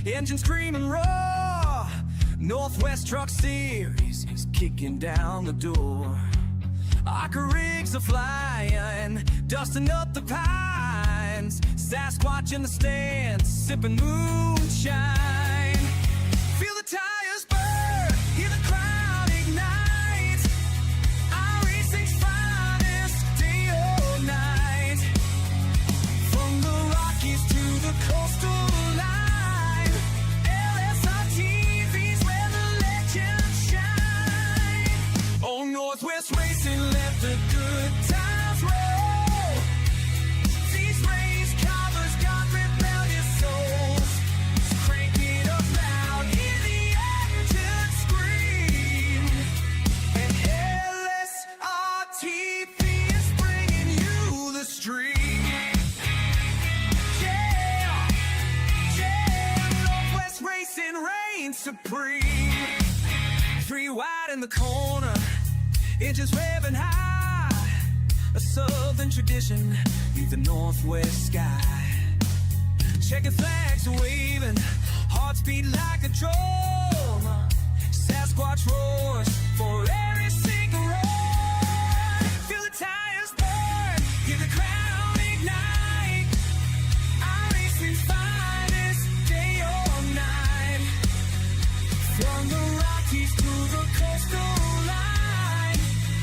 engine scream and roar. Northwest Truck Series is kicking down the door. Arca rigs are flying, dusting up the pines. Sasquatch in the stands, sipping moonshine. Feel the tires burn, hear the crowd ignite. iRacing's finest, day or night. From the Rockies to the coastal line, LSRTV's where the legends shine. Oh, Northwest Racing, let the good times roll. These race covers got rebellious souls. Crank it up loud, hear the engine scream. And LSRTV is bringing you the stream. Yeah, Northwest Racing reigns supreme. 3 wide in the corner, engines revving high. A southern tradition beneath the northwest sky. Checkered flags waving, hearts beat like a drum. Sasquatch roars for every single roar. Feel the tires burn, hear the crowd ignite. iRacing's finest, day or night. From the Rockies to the coastal line,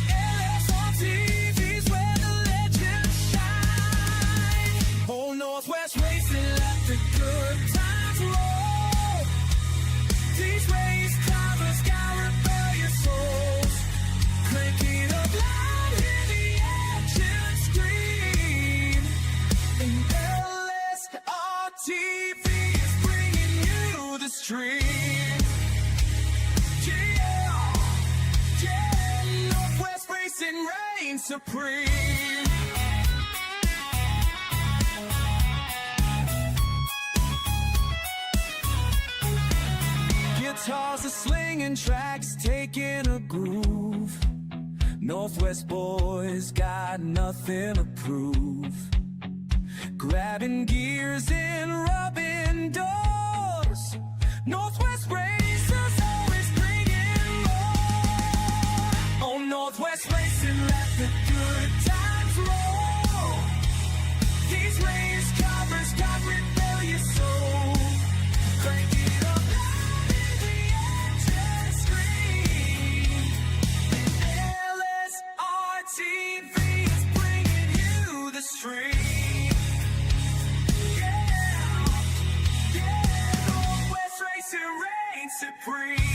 LSRTV's where the legends shine. Oh, Northwest Racing, let the good times roll. These race covers got rebellious souls. Crank it up loud, hear the engine scream. And LSRTV is bringing you the stream. Yeah, Northwest Racing reigns supreme. Guitars are slinging, tracks taking a groove. Northwest boys got nothing to prove. Grabbing gears and rubbing doors. Northwest Racers always bringing more. Oh, Northwest Racing, let the good times roll. These race covers got rebellious souls. Crank it up loud, hear the engine scream. LSRTV is bringing you the stream. Yeah, Northwest Racing reigns supreme.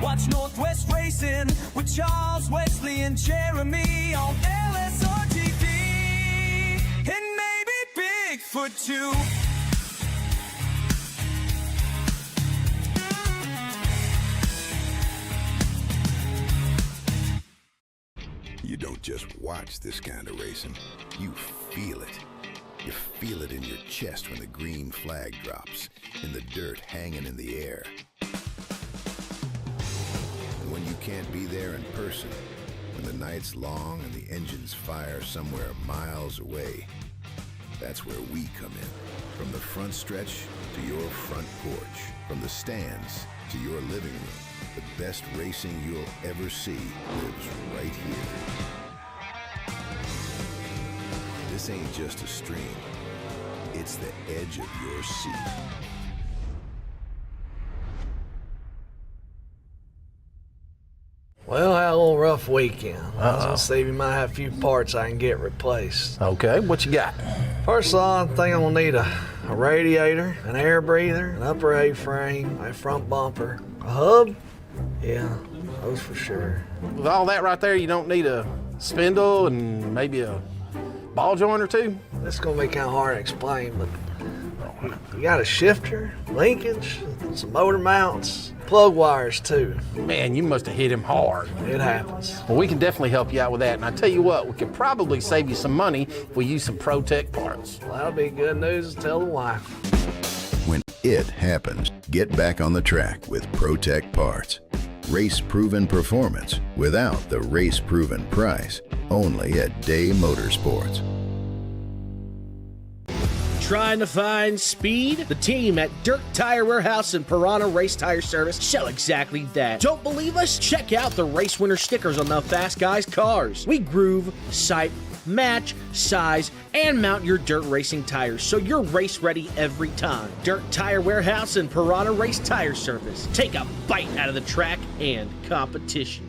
Watch Northwest Racing with Charles, Wesley, and Jeremy on LSRTV. And maybe Bigfoot too. You don't just watch this kind of racing, you feel it. You feel it in your chest when the green flag drops, in the dirt hanging in the air. And when you can't be there in person, when the night's long and the engines fire somewhere miles away, that's where we come in. From the front stretch to your front porch, from the stands to your living room, the best racing you'll ever see lives right here. This ain't just a stream, it's the edge of your seat. Well, I had a little rough weekend. I was gonna say we might have a few parts I can get replaced. Okay, what you got? First of all, I think I'm gonna need a radiator, an air breather, an upper A-frame, a front bumper, a hub. Yeah, those for sure. With all that right there, you don't need a spindle and maybe a ball joint or two? This is gonna be kind of hard to explain, but you got a shifter, linkage, some motor mounts, plug wires too. Man, you must have hit him hard. It happens. Well, we can definitely help you out with that. And I tell you what, we could probably save you some money if we use some ProTech parts. Well, that'll be good news to tell the wife. When it happens, get back on the track with ProTech parts. Race-proven performance without the race-proven price. Only at Day Motorsports. trying to find speed? The team at Dirt Tire Warehouse and Piranha Race Tire Service shall exactly that. Don't believe us? Check out the race winner stickers on the Fast Guys cars. We groove, sight, match, size, and mount your dirt racing tires so you're race ready every time. Dirt Tire Warehouse and Piranha Race Tire Service. Take a bite out of the track and competition.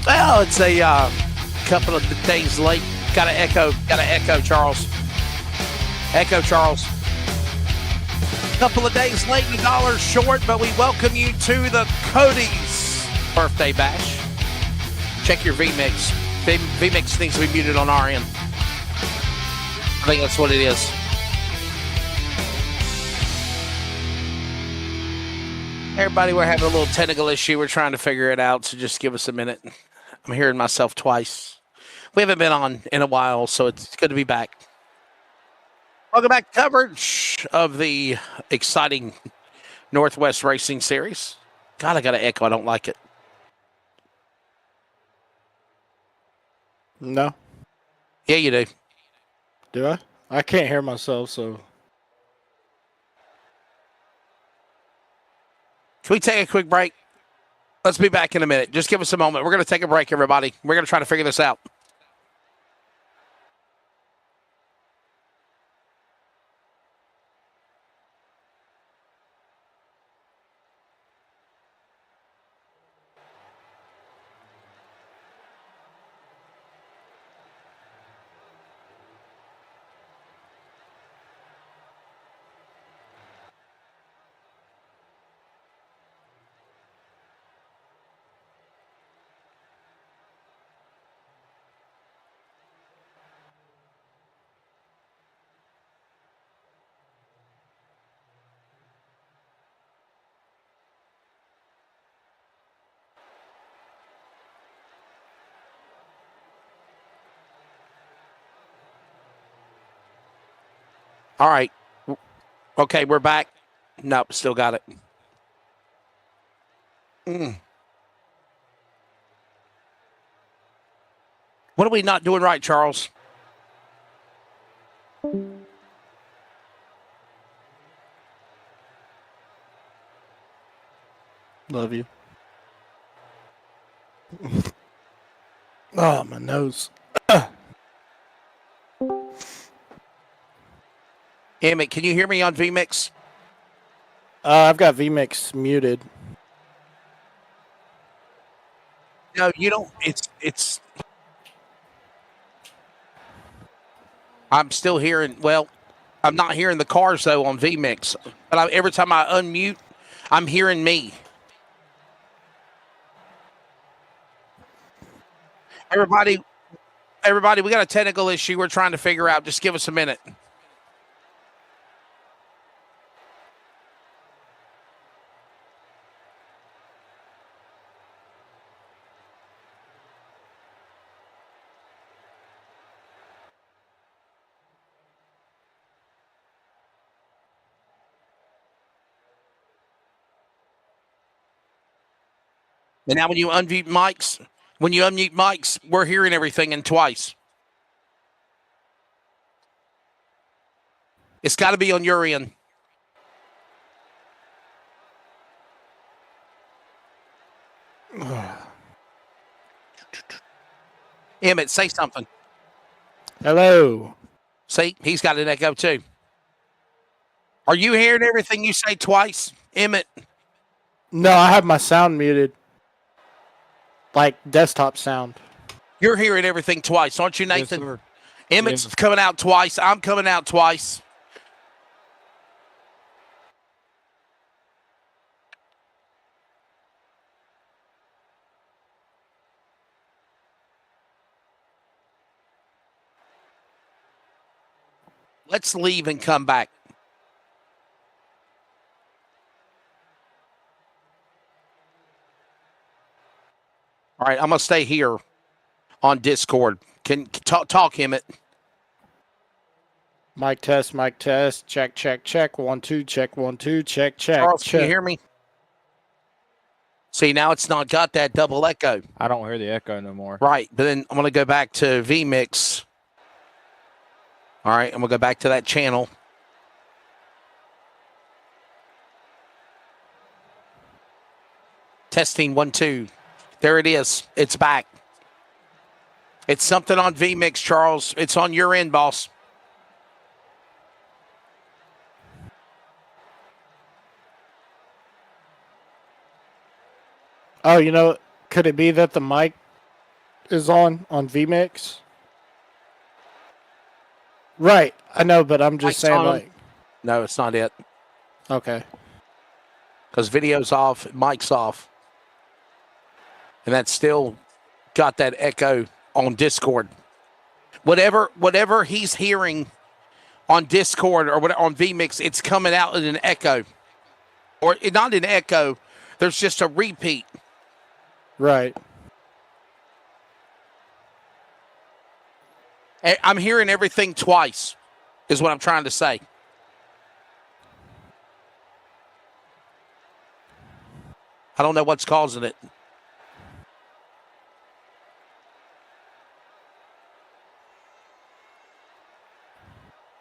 Well, it's a couple of days late. Gotta echo, Charles. Echo, Charles. Couple of days late and $1 short, but we welcome you to the Cody's birthday bash. Check your VMix. VMix needs to be muted on our end. I think that's what it is. Everybody, we're having a little technical issue. We're trying to figure it out, so just give us a minute. I'm hearing myself twice. We haven't been on in a while, so it's good to be back. Welcome back to coverage of the exciting Northwest Racing Series. God, I got to echo. I don't like it. No. Yeah, you do. Do I? I can't hear myself, so. Can we take a quick break? Let's be back in a minute. Just give us a moment. We're going to take a break, everybody. We're going to try to figure this out. All right. Okay, we're back. Nope, still got it. What are we not doing right, Charles? Love you. Oh, my nose. Emmett, can you hear me on VMix? I've got VMix muted. No, you don't. It's. I'm still hearing. Well, I'm not hearing the cars though on VMix. But every time I unmute, I'm hearing me. Everybody, we got a technical issue we're trying to figure out. Just give us a minute. And now when you unmute mics, we're hearing everything in twice. It's got to be on your end. Emmett, say something. Hello. See, he's got an echo too. Are you hearing everything you say twice, Emmett? No, I have my sound muted. Like desktop sound. You're hearing everything twice, aren't you, Nathan? Yes, sir. Emmett's coming out twice. I'm coming out twice. Let's leave and come back. All right, I'm going to stay here on Discord. Can talk Emmett. Mic test, mic test. Check, check, check. 1, 2, check, 1, 2, check, check. Charles, check. can you hear me? See, now it's not got that double echo. I don't hear the echo no more. Right, but then I'm going to go back to vMix. All right, I'm going to go back to that channel. Testing 1, 2. There it is. It's back. It's something on vMix, Charles. It's on your end, boss. Oh, you know, could it be that the mic is on vMix? Right, I know, but I'm just Mic's saying, on. like, No, it's not it. okay. Because video's off, mic's off. And that's still got that echo on Discord. Whatever he's hearing on Discord or on vMix, it's coming out in an echo. Or not an echo, there's just a repeat. Right. I'm hearing everything twice, is what I'm trying to say. I don't know what's causing it.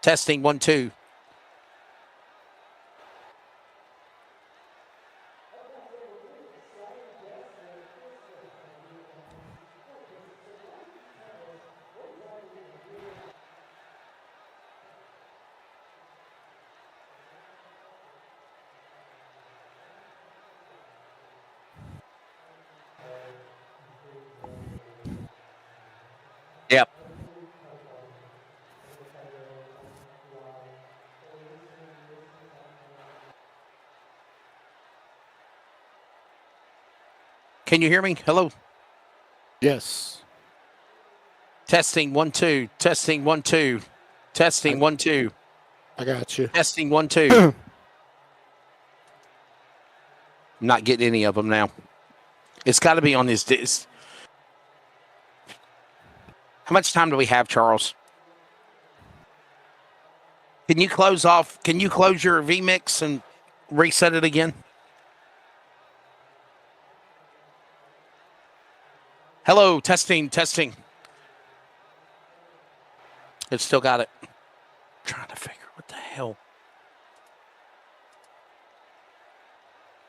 Testing 1, 2. Yep. Can you hear me? Hello? Yes. Testing 1, 2. Testing 1, 2. Testing 1, 2. I got you. Testing 1, 2. I'm not getting any of them now. It's got to be on this. How much time do we have, Charles? Can you close off? Can you close your vMix and reset it again? Hello, testing. It's still got it. I'm trying to figure what the hell.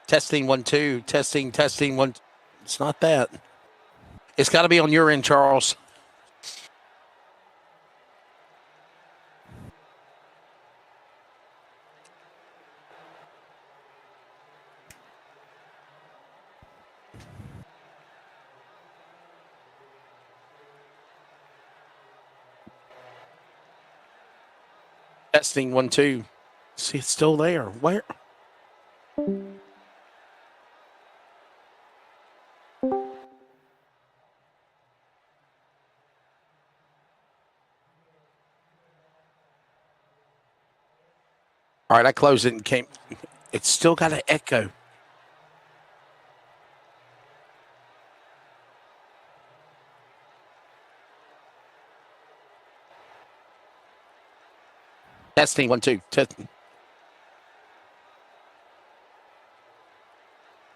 Testing 1, 2. Testing 1. It's not that. It's got to be on your end, Charles. Testing 1, 2. See, it's still there. Where? All right, I closed it and came. It's still got an echo. Testing 1, 2. Testing.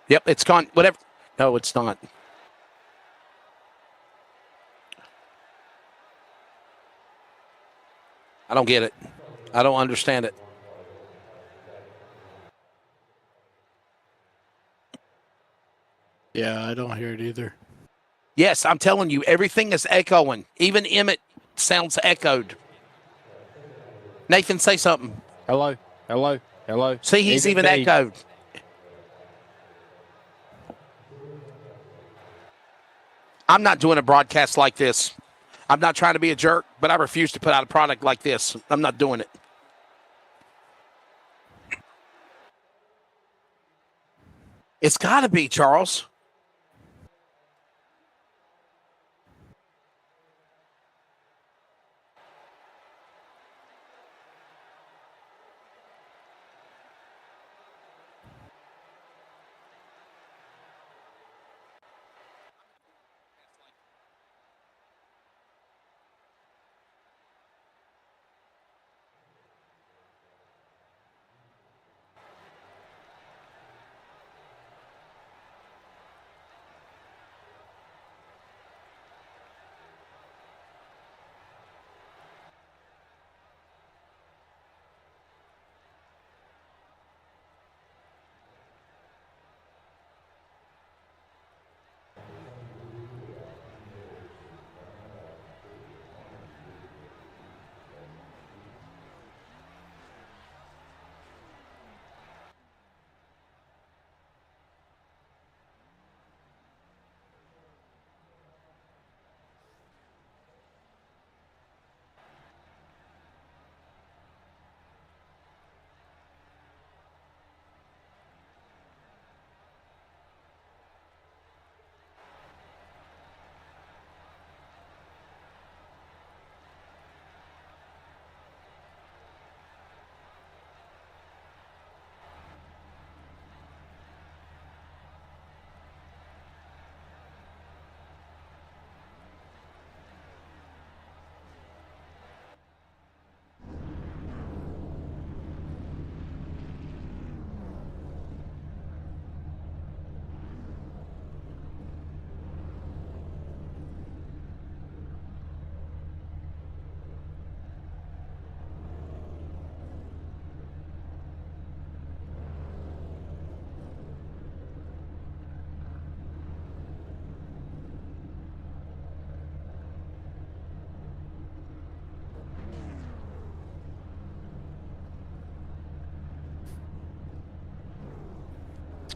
Yep, it's gone. Whatever. No, it's not. I don't get it. I don't understand it. Yeah, I don't hear it either. Yes, I'm telling you, everything is echoing. Even Emmett sounds echoed. Nathan, say something. Hello. See, he's even echoed. I'm not doing a broadcast like this. I'm not trying to be a jerk, but I refuse to put out a product like this. I'm not doing it. It's got to be, Charles.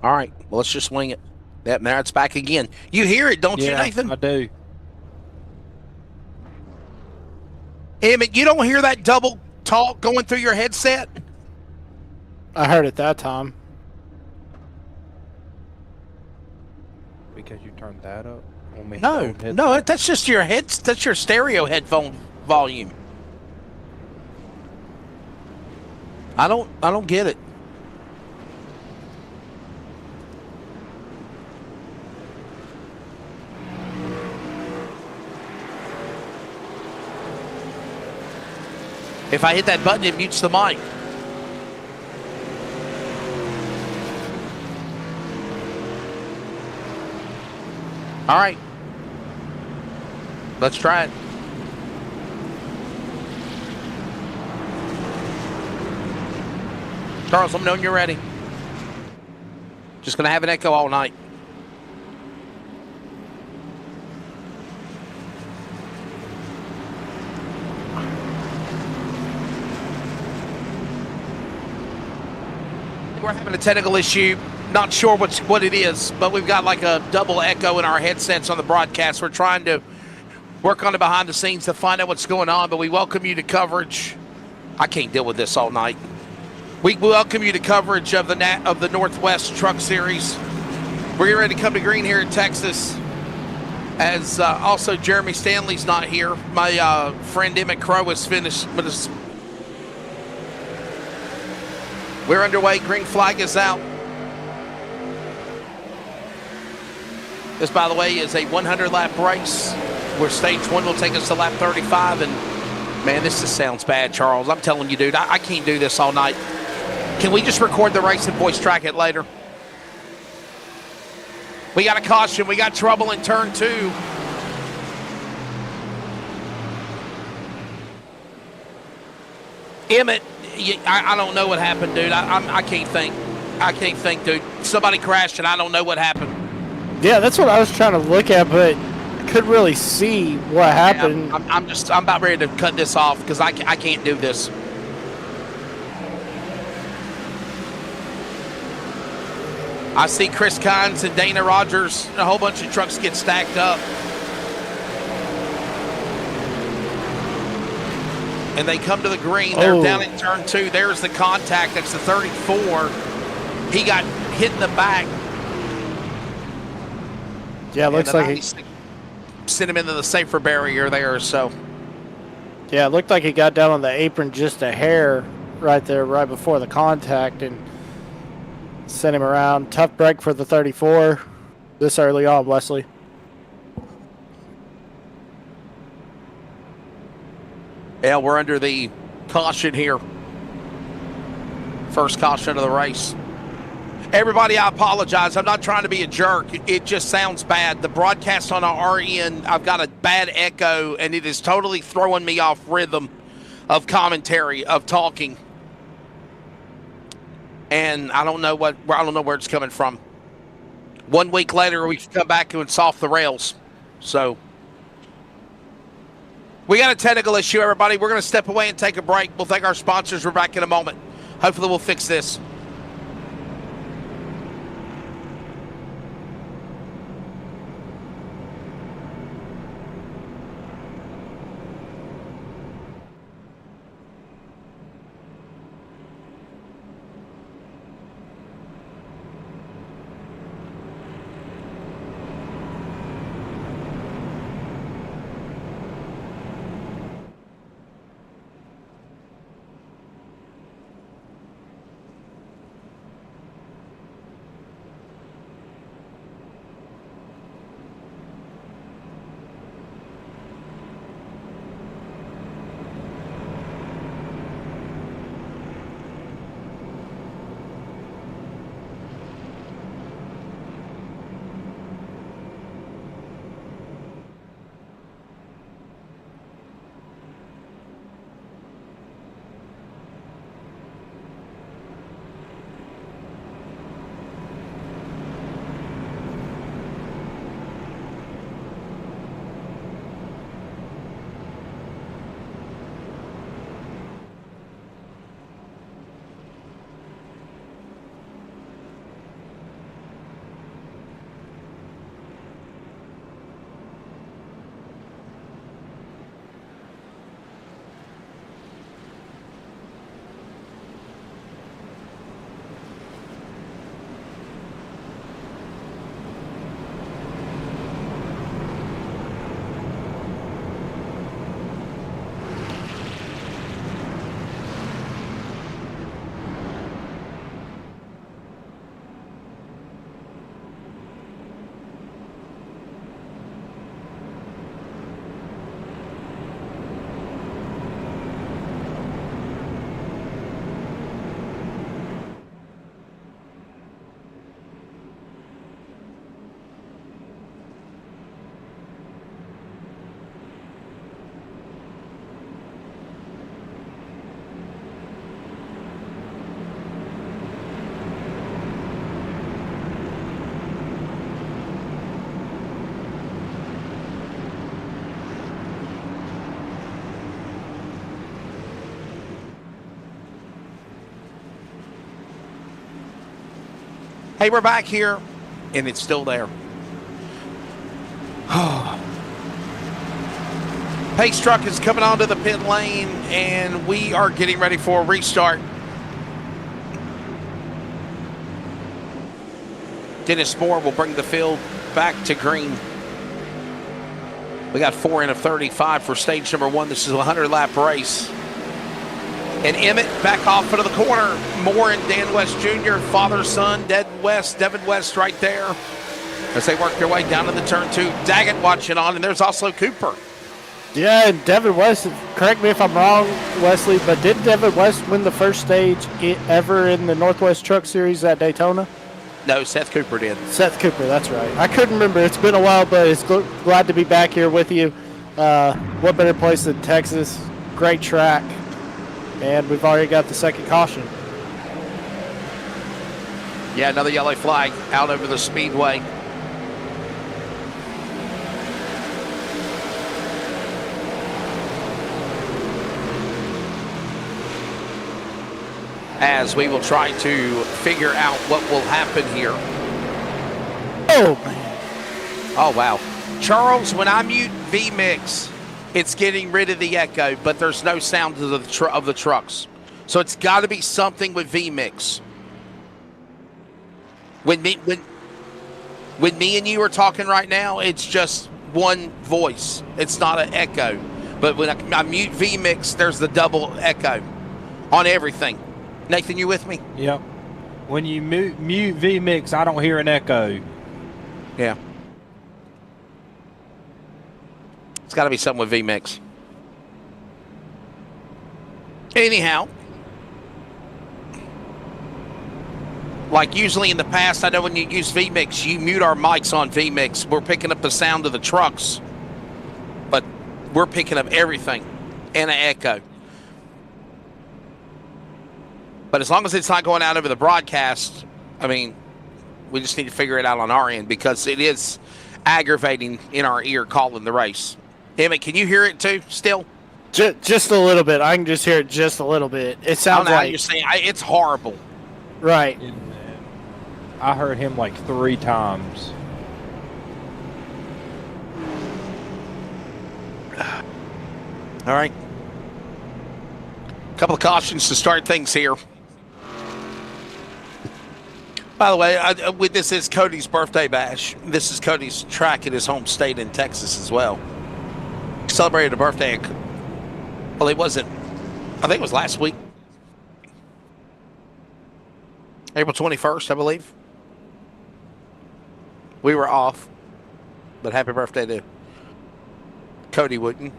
All right, well, let's just wing it. Yep, now it's back again. You hear it, don't you, Nathan? I do. Emmett, you don't hear that double talk going through your headset? I heard it that time. Because you turned that up? No, that's just your that's your stereo headphone volume. I don't get it. If I hit that button, it mutes the mic. All right. Let's try it. Charles, let me know when you're ready. Just going to have an echo all night. We're having a technical issue. Not sure what it is, but we've got like a double echo in our headsets on the broadcast. We're trying to work on it behind the scenes to find out what's going on, but we welcome you to coverage. I can't deal with this all night. We welcome you to coverage of the Northwest Truck Series. We're getting ready to come to green here in Texas. As also Jeremy Stanley's not here. My friend Emmett Crow is finished with us. We're underway. Green flag is out. This, by the way, is a 100-lap race where stage one will take us to lap 35. And, man, this just sounds bad, Charles. I'm telling you, dude, I can't do this all night. Can we just record the race and voice track it later? We got a caution. We got trouble in turn 2. Emmett, I don't know what happened, dude. I can't think. I can't think, dude. Somebody crashed, and I don't know what happened. Yeah, that's what I was trying to look at, but I couldn't really see what happened. Yeah, I'm about ready to cut this off because I can't do this. I see Chris Kynes and Dana Rogers, a whole bunch of trucks get stacked up. And they come to the green. They're down in turn 2. There's the contact. That's the 34. He got hit in the back. Yeah, it looks like he sent him into the safer barrier there. So. Yeah, it looked like he got down on the apron just a hair right there, right before the contact, and sent him around. Tough break for the 34 this early on, Wesley. Yeah, we're under the caution here. First caution of the race. Everybody, I apologize. I'm not trying to be a jerk. It just sounds bad. The broadcast on our end, I've got a bad echo, and it is totally throwing me off rhythm of commentary, of talking. And I don't know where it's coming from. 1 week later, we come back and soft the rails. So we got a technical issue, everybody. We're going to step away and take a break. We'll thank our sponsors. We're back in a moment. Hopefully we'll fix this. Hey, we're back here, and it's still there. Pace truck is coming onto the pit lane, and we are getting ready for a restart. Dennis Moore will bring the field back to green. We got 4 in of 35 for stage number 1. This is a 100-lap race. And Emmett back off into the corner. Moore and Dan West Jr., father-son, Devin West right there as they work their way down to the turn 2. Daggett watching on, and there's also Cooper. Yeah, and Devin West, correct me if I'm wrong, Wesley, but did Devin West win the first stage ever in the Northwest Truck Series at Daytona? No, Seth Cooper did. Seth Cooper, that's right. I couldn't remember. It's been a while, but it's glad to be back here with you. What better place than Texas? Great track. And we've already got the second caution. Yeah, another yellow flag out over the speedway. As we will try to figure out what will happen here. Oh, man. Oh, wow. Charles, when I mute vMix, it's getting rid of the echo, but there's no sound of the trucks. So it's got to be something with vMix. When me and you are talking right now, it's just one voice. It's not an echo. But when I mute vMix, there's the double echo on everything. Nathan, you with me? Yep. When you mute vMix, I don't hear an echo. Yeah. It's got to be something with vMix. Anyhow, like usually in the past, I know when you use vMix, you mute our mics on vMix. We're picking up the sound of the trucks, but we're picking up everything and an echo. But as long as it's not going out over the broadcast, I mean, we just need to figure it out on our end because it is aggravating in our ear calling the race. Emmett, can you hear it too still? Just a little bit. I can just hear it just a little bit. It sounds I don't know how like you're saying. It's horrible. Right. I heard him like 3 times. All right. A couple of cautions to start things here. By the way, this is Cody's birthday bash. This is Cody's track in his home state in Texas as well. Celebrated a birthday. Well, it wasn't. I think it was last week. April 21st, I believe. We were off. But happy birthday to Cody Wooten.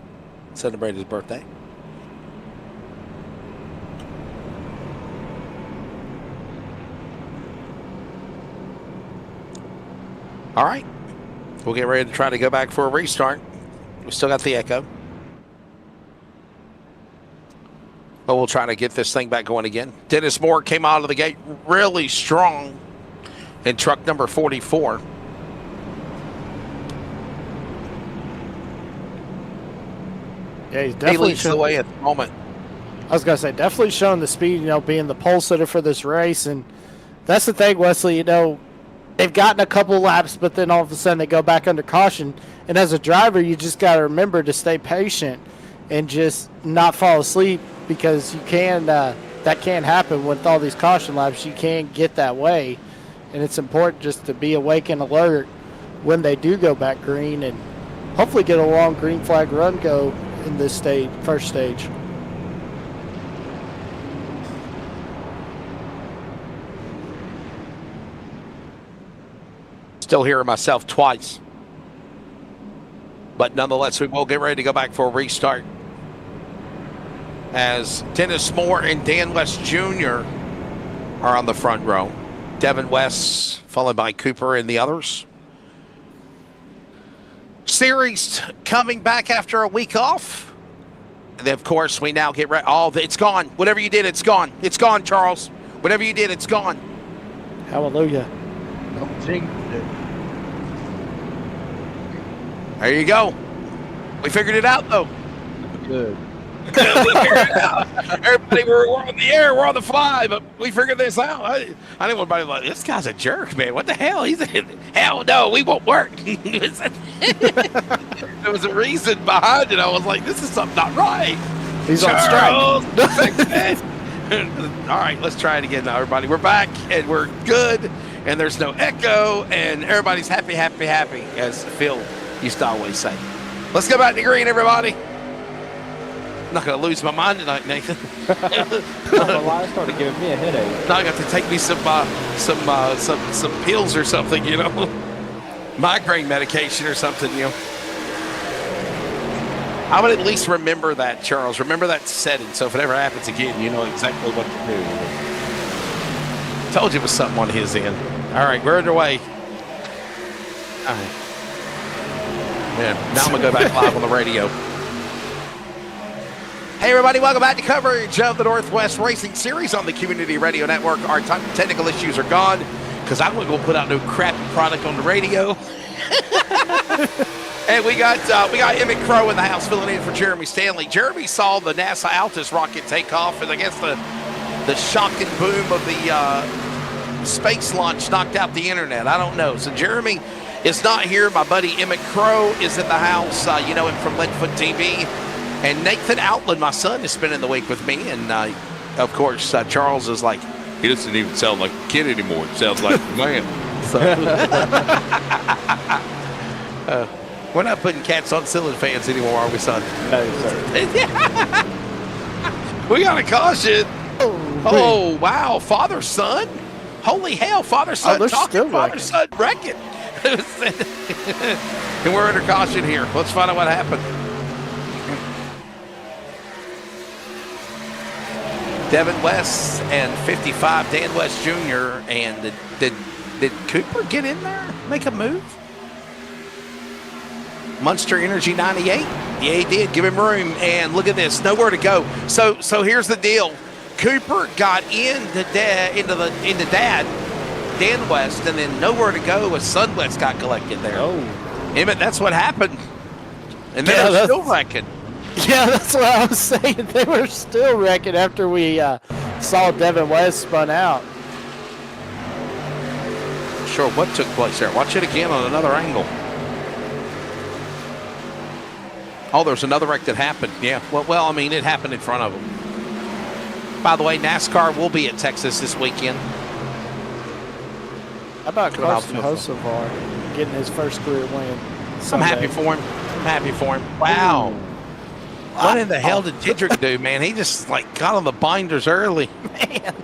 Celebrated his birthday. All right. We'll get ready to try to go back for a restart. We still got the echo. But we'll try to get this thing back going again. Dennis Moore came out of the gate really strong in truck number 44. Yeah, he's He definitely leads the way at the moment. I was going to say, definitely showing the speed, being the pole sitter for this race. And that's the thing, Wesley, they've gotten a couple laps, but then all of a sudden they go back under caution. And as a driver, you just got to remember to stay patient and just not fall asleep because you can. That can happen with all these caution laps. You can get that way, and it's important just to be awake and alert when they do go back green and hopefully get a long green flag run go in this first stage. Still hearing myself twice. But nonetheless, we will get ready to go back for a restart. As Dennis Moore and Dan West Jr. are on the front row. Devin West, followed by Cooper and the others. Series coming back after a week off. And then, of course, we now get ready. Oh, it's gone. Whatever you did, it's gone. It's gone, Charles. Whatever you did, it's gone. Hallelujah. There you go. We figured it out, though. Good. Everybody, we're on the air, we're on the fly, but we figured this out. I didn't want anybody like, this guy's a jerk, man. What the hell? Hell no, we won't work. There was a reason behind it. I was like, this is something not right. He's on strike. All right, let's try it again now, everybody. We're back and we're good, and there's no echo, and everybody's happy, as Phil used to always say. Let's go back to green, everybody. I'm not going to lose my mind tonight, Nathan. It started giving me a headache. Now I got to take me some pills or something, migraine medication or something, I would at least remember that, Charles. Remember that setting, so if it ever happens again, you know exactly what to do. Told you it was something on his end. All right, we're underway. All right. Yeah, now I'm going to go back live on the radio. Hey, everybody, welcome back to coverage of the Northwest Racing Series on the Community Radio Network. Our technical issues are gone because I'm going to go put out no crappy product on the radio. And we got Emmett Crow in the house filling in for Jeremy Stanley. Jeremy saw the NASA Altus rocket take off, and I guess the shock and boom of the space launch knocked out the internet. I don't know. So Jeremy is not here. My buddy Emmett Crow is in the house. You know him from Leadfoot TV. And Nathan Outland, my son, is spending the week with me. And, of course, Charles is like, he doesn't even sound like a kid anymore. It sounds like a man. So, we're not putting cats on ceiling fans anymore, are we, son? No, sir. We got a caution. Oh, wow. Father-son? Holy hell, father-son talking, father-son wrecking. And we're under caution here. Let's find out what happened. Devin West and 55, Dan West Jr. And did Cooper get in there, make a move? Monster Energy 98. Yeah, he did. Give him room. And look at this. Nowhere to go. So here's the deal. Cooper got into Dad, Dan West, and then nowhere to go as Son West got collected there. Oh. Emmett, that's what happened. And they're still wrecking. Yeah, that's what I was saying. They were still wrecking after we saw Devin West spun out. Sure, what took place there? Watch it again on another angle. Oh, there's another wreck that happened. Yeah, well, I mean, it happened in front of them. By the way, NASCAR will be at Texas this weekend. How about Carson Hocevar getting his first career win Sunday? I'm happy for him. Wow. Ooh. What in the hell did Didrik do, man? He just, got on the binders early. Man.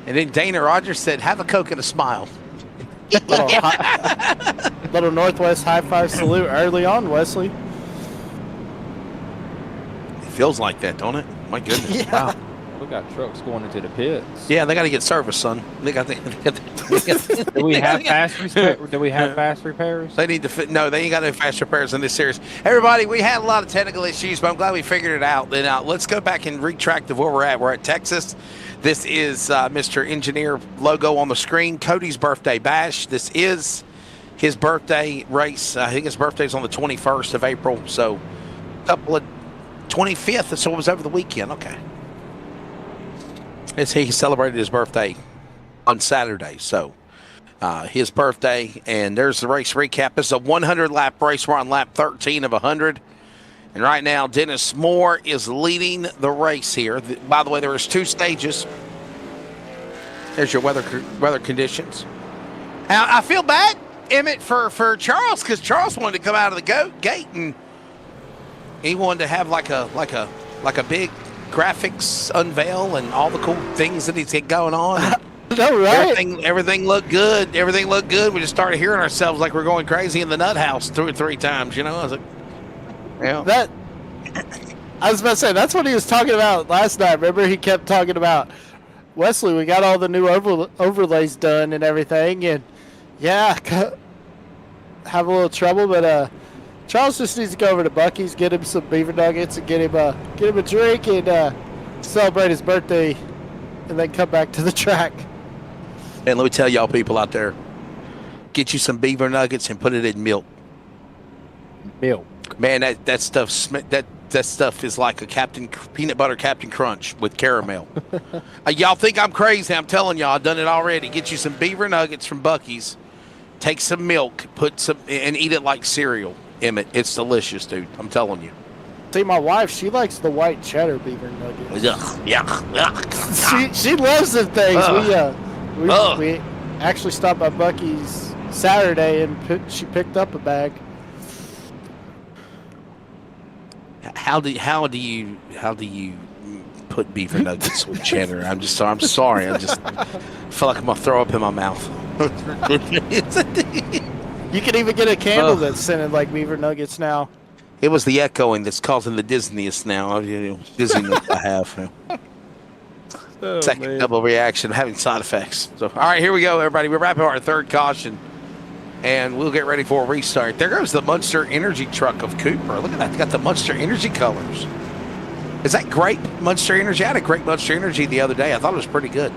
And then Dana Rogers said, have a Coke and a smile. Little Northwest high-five salute early on, Wesley. It feels like that, don't it? My goodness. Yeah. Wow. We got trucks going into the pits. Yeah, they got to get service, son. Do we have fast repairs? They need to fit. No, they ain't got no fast repairs in this series. Everybody, we had a lot of technical issues, but I'm glad we figured it out. Then let's go back and retract of where we're at. We're at Texas. This is Mr. Engineer logo on the screen. Cody's birthday bash. This is his birthday race. I think his birthday's on the 21st of April. So a couple of 25th. So it was over the weekend. Okay. He celebrated his birthday on Saturday, so his birthday, and there's the race recap. This is a 100-lap race. We're on lap 13 of 100, and right now Dennis Moore is leading the race here. By the way, there is 2 stages. There's your weather conditions. Now, I feel bad, Emmett, for Charles, because Charles wanted to come out of the gate, and he wanted to have like a big graphics unveil and all the cool things that he's got going on. No, right? Everything looked good. Everything looked good. We just started hearing ourselves like we're going crazy in the nut house 2 or 3 times. I was like, yeah. I was about to say, that's what he was talking about last night. Remember, he kept talking about, Wesley, we got all the new overlays done and everything, and yeah, have a little trouble, but Charles just needs to go over to Buc-ee's, get him some beaver nuggets, and get him a drink, and celebrate his birthday, and then come back to the track. And let me tell y'all people out there, get you some beaver nuggets and put it in milk. Milk. Man, that stuff, that That stuff is like a peanut butter Captain Crunch with caramel. Y'all think I'm crazy. I'm telling y'all, I've done it already. Get you some beaver nuggets from Buc-ee's. Take some milk, and eat it like cereal. Emmett, it's delicious, dude. I'm telling you. See, my wife, she likes the white cheddar beaver nuggets. Yuck. She loves the things. We actually stopped by Buc-ee's Saturday and she picked up a bag. How do you put beaver nuggets with cheddar? I'm sorry. I just feel like I'm gonna throw up in my mouth. You can even get a candle that's scented like beaver nuggets now. It was the echoing that's causing the dizziness now. Dizziness I have. Second double reaction, having side effects. So, all right, here we go, everybody. We're wrapping up our third caution, and we'll get ready for a restart. There goes the Monster Energy truck of Cooper. Look at that. They got the Monster Energy colors. Is that grape Monster Energy? I had a grape Monster Energy the other day. I thought it was pretty good.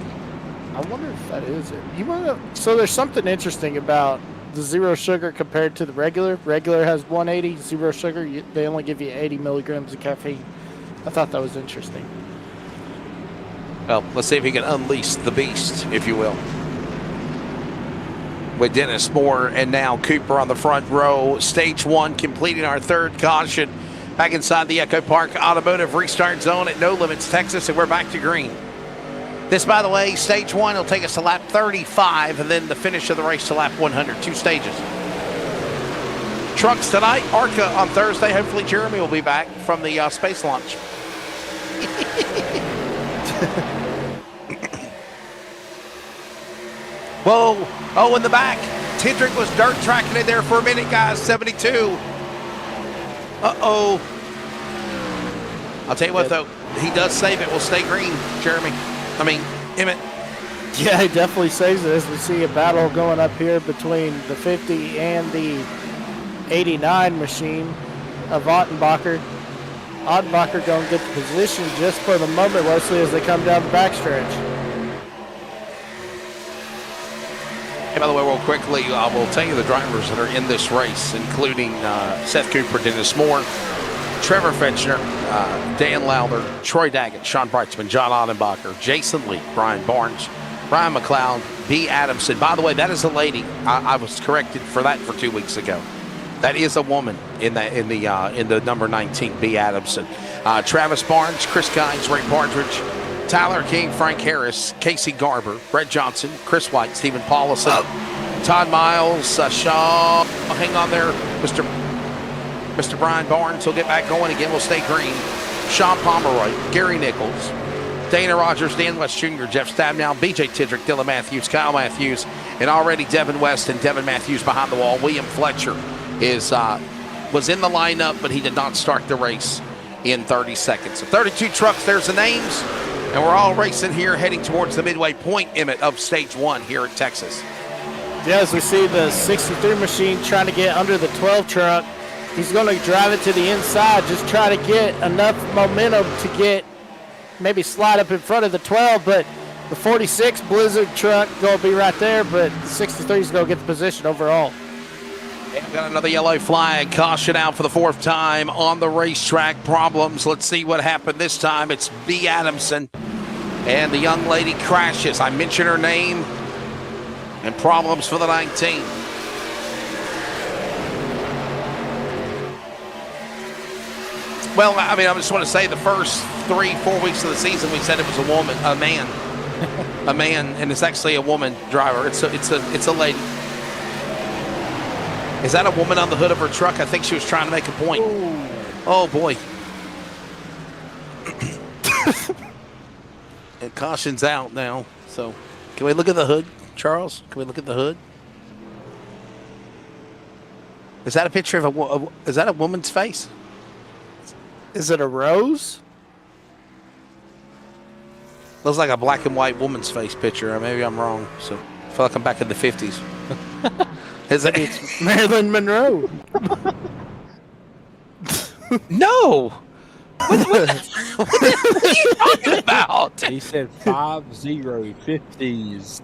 I wonder if that is it. So there's something interesting about the zero sugar compared to the regular. Regular has 180, zero sugar. They only give you 80 milligrams of caffeine. I thought that was interesting. Well, let's see if he can unleash the beast, if you will. With Dennis Moore and now Cooper on the front row. Stage 1 completing our third caution. Back inside the Echo Park Automotive Restart Zone at No Limits, Texas, and we're back to green. This, by the way, stage 1 will take us to lap 35, and then the finish of the race to lap 100. 2 stages. Trucks tonight, ARCA on Thursday. Hopefully Jeremy will be back from the space launch. Whoa. Oh, in the back. Tindrick was dirt tracking it there for a minute, guys. 72. Uh-oh. I'll tell you what, though. He does save it. We'll stay green, Jeremy. Emmett. Yeah, he definitely saves it as we see a battle going up here between the 50 and the 89 machine of Ottenbacher. Ottenbacher going to get the position just for the moment, mostly as they come down the backstretch. Hey, by the way, real quickly, I will tell you the drivers that are in this race, including Seth Cooper, Dennis Moore, Trevor Fetchner, Dan Lowther, Troy Daggett, Sean Brightsman, John Ottenbacher, Jason Lee, Brian Barnes, Ryan McLeod, B. Adamson. By the way, that is a lady. I was corrected for that for 2 weeks ago. That is a woman in the number 19, B. Adamson. Travis Barnes, Chris Kynes, Ray Partridge, Tyler King, Frank Harris, Casey Garber, Brett Johnson, Chris White, Stephen Paulison, Todd Miles, Shaw. Hang on there, Mr. Brian Barnes. He'll get back going again. We'll stay green. Sean Pomeroy, Gary Nichols, Dana Rogers, Dan West Jr., Jeff Stabnow, BJ Tidrick, Dylan Matthews, Kyle Matthews, and already Devin West and Devin Matthews behind the wall. William Fletcher was in the lineup, but he did not start the race in 30 seconds. So 32 trucks, there's the names, and we're all racing here, heading towards the midway point, Emmett, of stage 1 here at Texas. Yeah, as we see the 63 machine trying to get under the 12 truck. He's going to drive it to the inside, just try to get enough momentum to maybe slide up in front of the 12, but the 46 Blizzard truck going to be right there, but the 63 is going to get the position overall. Yeah, got another yellow flag, caution out for the 4th time on the racetrack. Problems. Let's see what happened this time. It's B. Adamson, and the young lady crashes. I mentioned her name, and problems for the 19. Well, I just want to say the first 3-4 weeks of the season, we said it was a man, and it's actually a woman driver. It's a lady. Is that a woman on the hood of her truck? I think she was trying to make a point. Ooh. Oh boy. And caution's out now. So, can we look at the hood, Charles? Can we look at the hood? Is that a picture of is that a woman's face? Is it a rose? Looks like a black and white woman's face picture. Or maybe I'm wrong. So I feel like I'm back in the 50s. It's Marilyn Monroe. No. What are you talking about? He said 50s.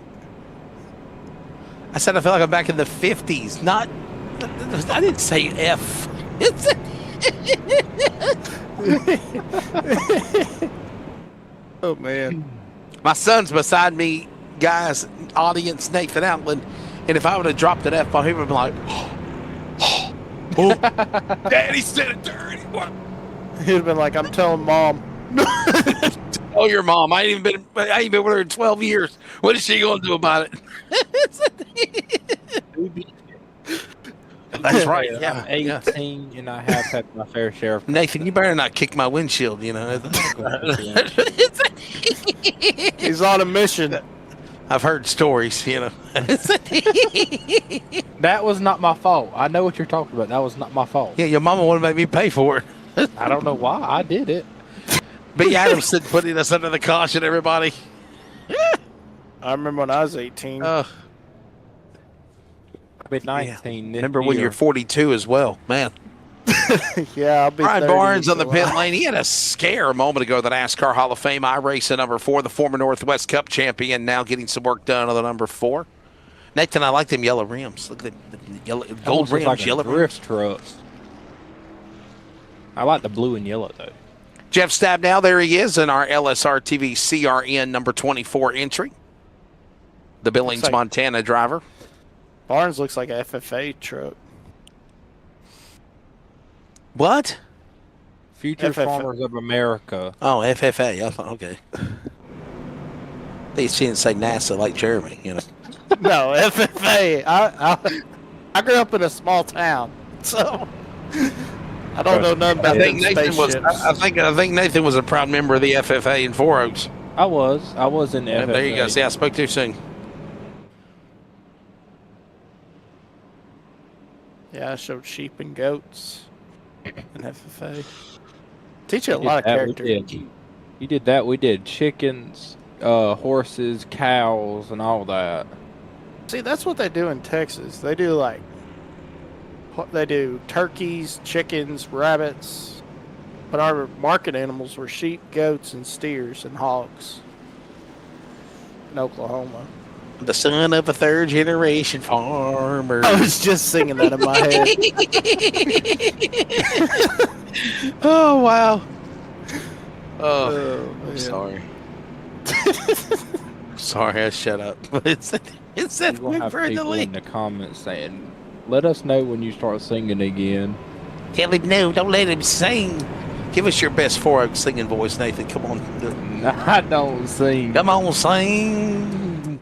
I said I feel like I'm back in the 50s. Not. I didn't say F. Oh man. My son's beside me, guys, audience, Nathan Outland, and if I would have dropped an F-bomb, he would have been like, oh, Daddy said it dirty. What? He'd have been like, I'm telling mom. Oh, your mom. I ain't been with her in 12 years. What is she going to do about it? That's right. Yeah. I'm 18 and I have had my fair share of. Nathan, you better not kick my windshield, you know. He's on a mission. I've heard stories, you know. That was not my fault. I know what you're talking about. That was not my fault. Yeah, your mama wanted to make me pay for it. I don't know why I did it. B. Adamson putting us under the caution, everybody. I remember when I was 18. I'll be 19. Remember when you're 42 as well, man. Yeah, I'll be Brian 30 Barnes in on the pit July. lane. He had a scare a moment ago. The NASCAR Hall of Fame iRacing number 4, the former Northwest Cup champion, now getting some work done on the number 4. Nathan, I like them yellow rims. Look at the yellow, gold rims, like yellow rims. drift trucks. I like the blue and yellow though. Jeff Stabnow, there he is in our LSRTV CRN number 24 entry. The Billings, like- Montana driver. Barnes looks like a FFA truck. What? Future FFA. Farmers of America. Oh, FFA. I thought, okay. They didn't say NASA like Jeremy, you know. No, FFA. I grew up in a small town, so I don't know nothing about them spaceships. I think Nathan was a proud member of the FFA in Four Oaks. I was in the FFA. There you go. See, I spoke too soon. Yeah, I showed sheep and goats in FFA. Teach you a lot of character. You did that. We did chickens, horses, cows, and all that. See, that's what they do in Texas. They do turkeys, chickens, rabbits. But our market animals were sheep, goats, and steers and hogs in Oklahoma. The son of a third-generation farmer. I was just singing that in my head. Oh, wow. Oh, I'm man. sorry. Sorry, I shut up. It's that You're gonna have for the people in league. the comments saying, "Let us know when you start singing again." Tell him no, don't let him sing. Give us your best Four Oaks singing voice, Nathan. Come on. I don't sing. Come on, sing.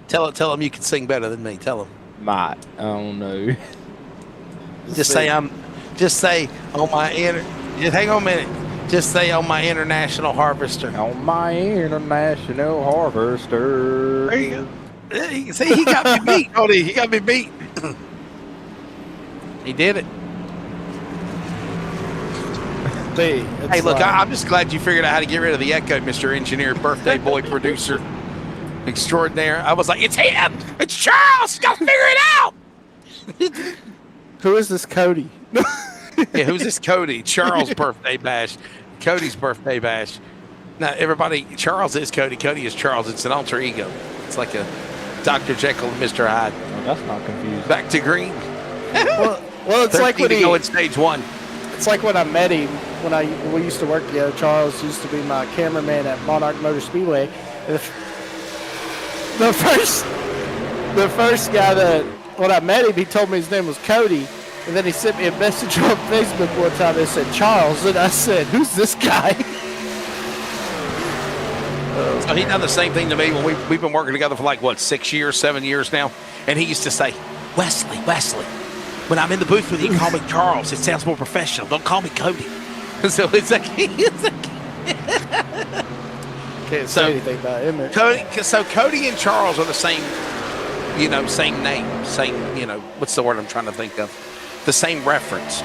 Tell him you can sing better than me. Tell him. Might. I don't know. Just say on my just hang on a minute. Just say on my international harvester. On my international harvester. There you go. See, he got me beat, Cody. He got me beat. He did it. See, Hey, look, I'm just glad you figured out how to get rid of the echo, Mr. Engineer, birthday boy, producer extraordinaire. I was like, it's him! It's Charles! He's got to figure it out! who is this Cody? Yeah, who's this Cody? Charles' birthday bash. Cody's birthday bash. Now, everybody, Charles is Cody. Cody is Charles. It's an alter ego. It's like a Dr. Jekyll and Mr. Hyde. Oh, that's not confusing. Back to green. well, it's like 13 when to go in stage 1. It's like when I met him when we used to work together. Charles used to be my cameraman at Monarch Motor Speedway. And the first guy that when I met him, he told me his name was Cody, and then he sent me a message on Facebook one time that said Charles, and I said, "Who's this guy?" So he done the same thing to me when we've been working together for like, what, 6 years, 7 years now? And he used to say, Wesley, when I'm in the booth with you, call me Charles. It sounds more professional. Don't call me Cody. So it's like Can't say anything about him. Cody and Charles are the same, same name, same, what's the word I'm trying to think of? The same reference.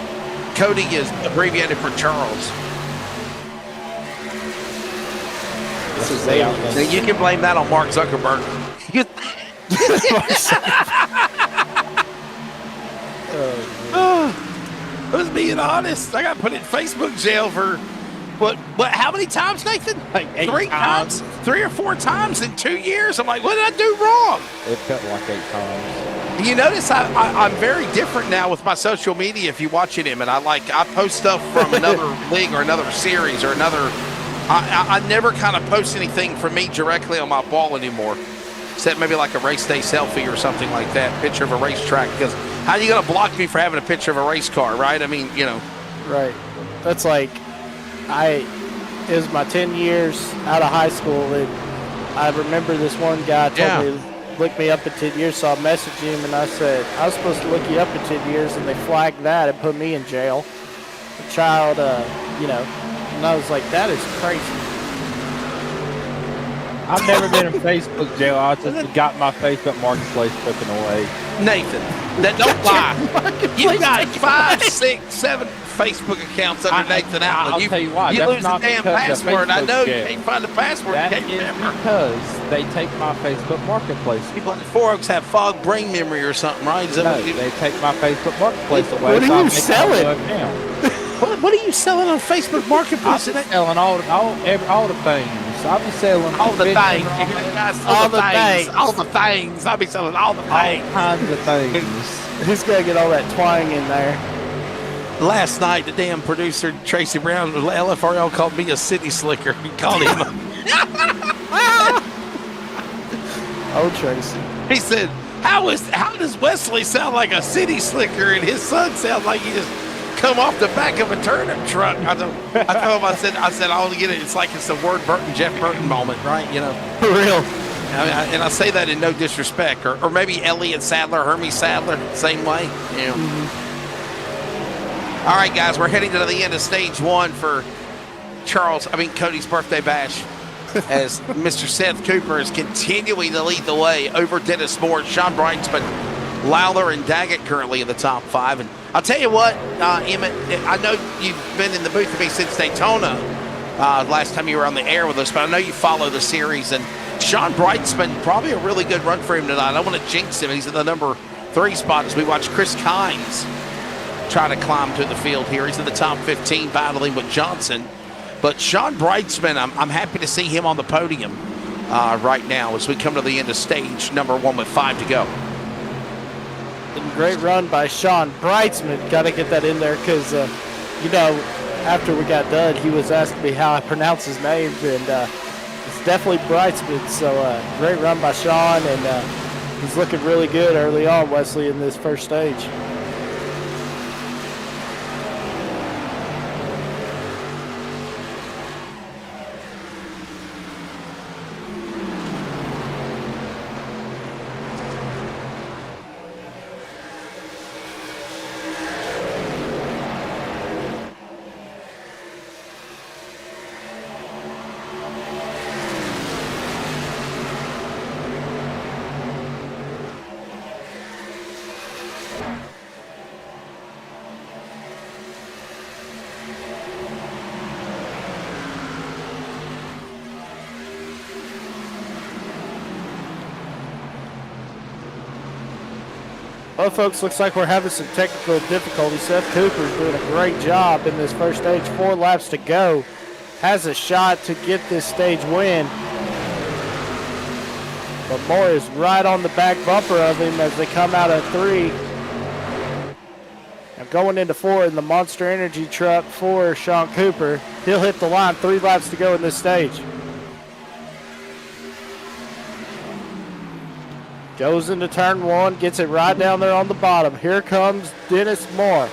Cody is abbreviated for Charles. This is the outlet. Now you can blame that on Mark Zuckerberg. I was being honest. I got put in Facebook jail for what? How many times, Nathan? Like 8 3 times, 3 or 4 times in 2 years. I'm like, what did I do wrong? It felt like 8 times. You notice I'm very different now with my social media. If you're watching him, and I post stuff from another league or another series or another. I never kind of post anything from me directly on my ball anymore, except maybe like a race day selfie or something like that, picture of a racetrack. Because how are you going to block me for having a picture of a race car, right? I mean, you know. Right. That's like, it was my 10 years out of high school, and I remember this one guy told me to look me up in 10 years, so I messaged him and I said, I was supposed to look you up in 10 years, and they flagged that and put me in jail. A child, you know, and I was like, that is crazy. I've never been in Facebook jail. I just got my Facebook marketplace taken away. Nathan, don't lie. You got 5, 6, 7 Facebook accounts under Nathan Allen. I'll tell you why. You That's lose the not damn because of password. I know you jail. can't find the password. That You can't is remember. because they take my Facebook marketplace. People in the Four Oaks have fog brain memory or something, right? Is that No, what you- they take my Facebook marketplace away. What are so I you make selling? another account. What are you selling on Facebook Marketplace? I'm just selling all the things. I'll be selling All the convention things. runs, You hear that, guys? All the things. All the things. I'll be selling all the all things. kinds of things. He's got to get all that twang in there. Last night, the damn producer, Tracy Brown, LFRL, called me a city slicker. He called him. Oh, Tracy. He said, how does Wesley sound like a city slicker and his son sounds like he just come off the back of a turnip truck? I told him, I said, I only get it. It's like it's a Jeff Burton moment, right? You know, For real. and I say that in no disrespect, or maybe Elliott Sadler, Hermie Sadler, same way. You know. All right, guys, we're heading to the end of stage 1 for Cody's birthday bash, as Mr. Seth Cooper is continuing to lead the way over Dennis Moore, Sean Brightsman, Lawler, and Daggett currently in the top 5. And I'll tell you what, Emmett, I know you've been in the booth with me since Daytona, last time you were on the air with us, but I know you follow the series. And Sean Brightsman, probably a really good run for him tonight. I don't want to jinx him. He's in the number 3 spot as we watch Chris Kynes try to climb to the field here. He's in the top 15 battling with Johnson. But Sean Brightsman, I'm happy to see him on the podium right now as we come to the end of stage number 1 with 5 to go. And great run by Sean Brightsman. Got to get that in there because, you know, after we got done, he was asking me how I pronounce his name, and it's definitely Brightsman. So great run by Sean, and he's looking really good early on, Wesley, in this first stage. Well, folks, looks like we're having some technical difficulties. Seth Cooper's doing a great job in this first stage. 4 laps to go. Has a shot to get this stage win. But Moore is right on the back bumper of him as they come out of 3. And going into 4 in the Monster Energy truck for Sean Cooper. He'll hit the line. 3 laps to go in this stage. Goes into turn 1, gets it right down there on the bottom. Here comes Dennis Moore.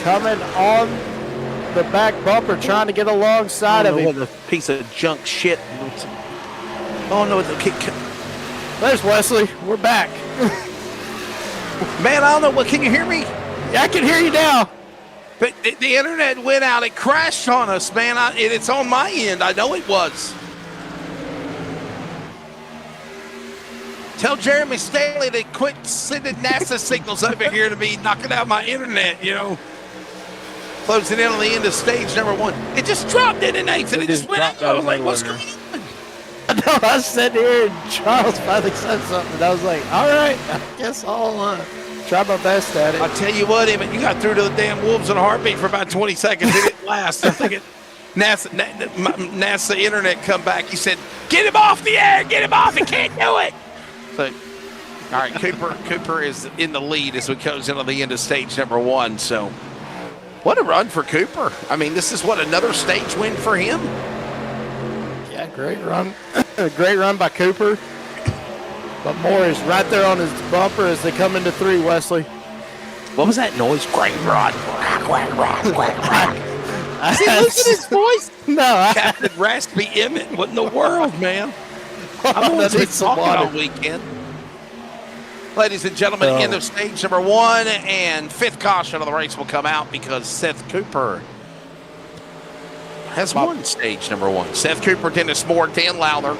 Coming on the back bumper, trying to get alongside of him. What a piece of junk shit. Oh, no. There's Wesley. We're back. Man, I don't know. What, can you hear me? Yeah, I can hear you now. But the internet went out. It crashed on us, man. It's on my end. I know it was. Tell Jeremy Stanley to quit sending NASA signals over here to me, knocking out my internet, you know. Closing in on the end of stage number 1. It just dropped, didn't it, Nathan? It just went out. I was like, what's going on? No, I was sitting here and Charles finally said something. I was like, all right, I guess I'll try my best at it. I'll tell you what, Emmett, you got through to the damn wolves in a heartbeat for about 20 seconds. It didn't last. I think NASA internet come back. He said, get him off the air. Get him off. He can't do it. So All right, Cooper is in the lead as we goes into the end of stage number 1. So, what a run for Cooper. I mean, this is another stage win for him. Yeah, great run. Great run by Cooper. But Moore is right there on his bumper as they come into 3, Wesley. What was that noise? Great run. Quack, quack, quack, quack. Is he losing his voice? No. Captain Raspy Emmett. What in the world, man? I'm always been talking all weekend. Ladies and gentlemen, end of stage number 1, and 5th caution of the race will come out because Seth Cooper has won stage number 1. Seth Cooper, Dennis Moore, Dan Lowther,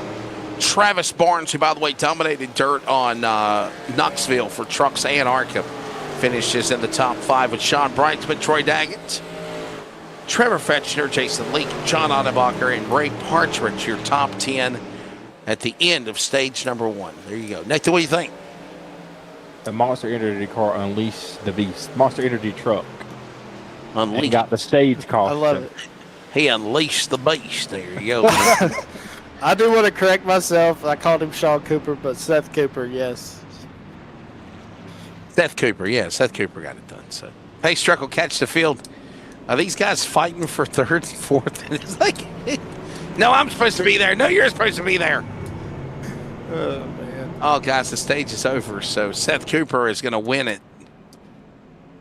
Travis Barnes, who, by the way, dominated dirt on Knoxville for Trucks and ARCA, finishes in the top 5 with Sean Brightsman, Troy Daggett, Trevor Fetchner, Jason Leake, John Ottebacher, and Ray Partridge, your top 10 at the end of stage number 1. There you go. Nathan, what do you think? The Monster Energy car unleashed the beast. Monster Energy truck. Unleashed. And got the stage car. I love it. He unleashed the beast. There you go. I do want to correct myself. I called him Sean Cooper, but Seth Cooper, yes. Seth Cooper, yeah. Seth Cooper got it done. So, hey, Struck will catch the field. Are these guys fighting for 3rd and 4th? And it's like, no, I'm supposed to be there. No, you're supposed to be there. Oh, man. Oh, guys, the stage is over. So Seth Cooper is going to win it.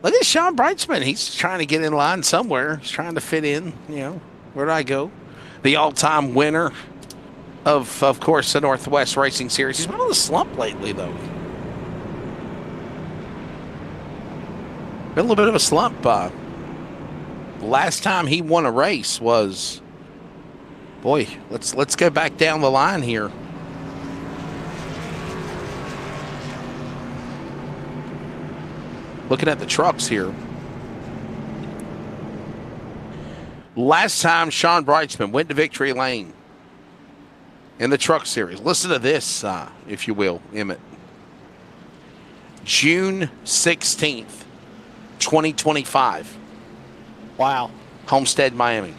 Look at Sean Brightsman. He's trying to get in line somewhere. He's trying to fit in. You know, where do I go? The all-time winner of course, the Northwest Racing Series. He's been on the slump lately, though. Been a little bit of a slump. Last time he won a race was, boy, let's go back down the line here. Looking at the trucks here. Last time Sean Brightsman went to victory lane in the truck series. Listen to this, if you will, Emmett. June 16th, 2025. Wow. Homestead, Miami.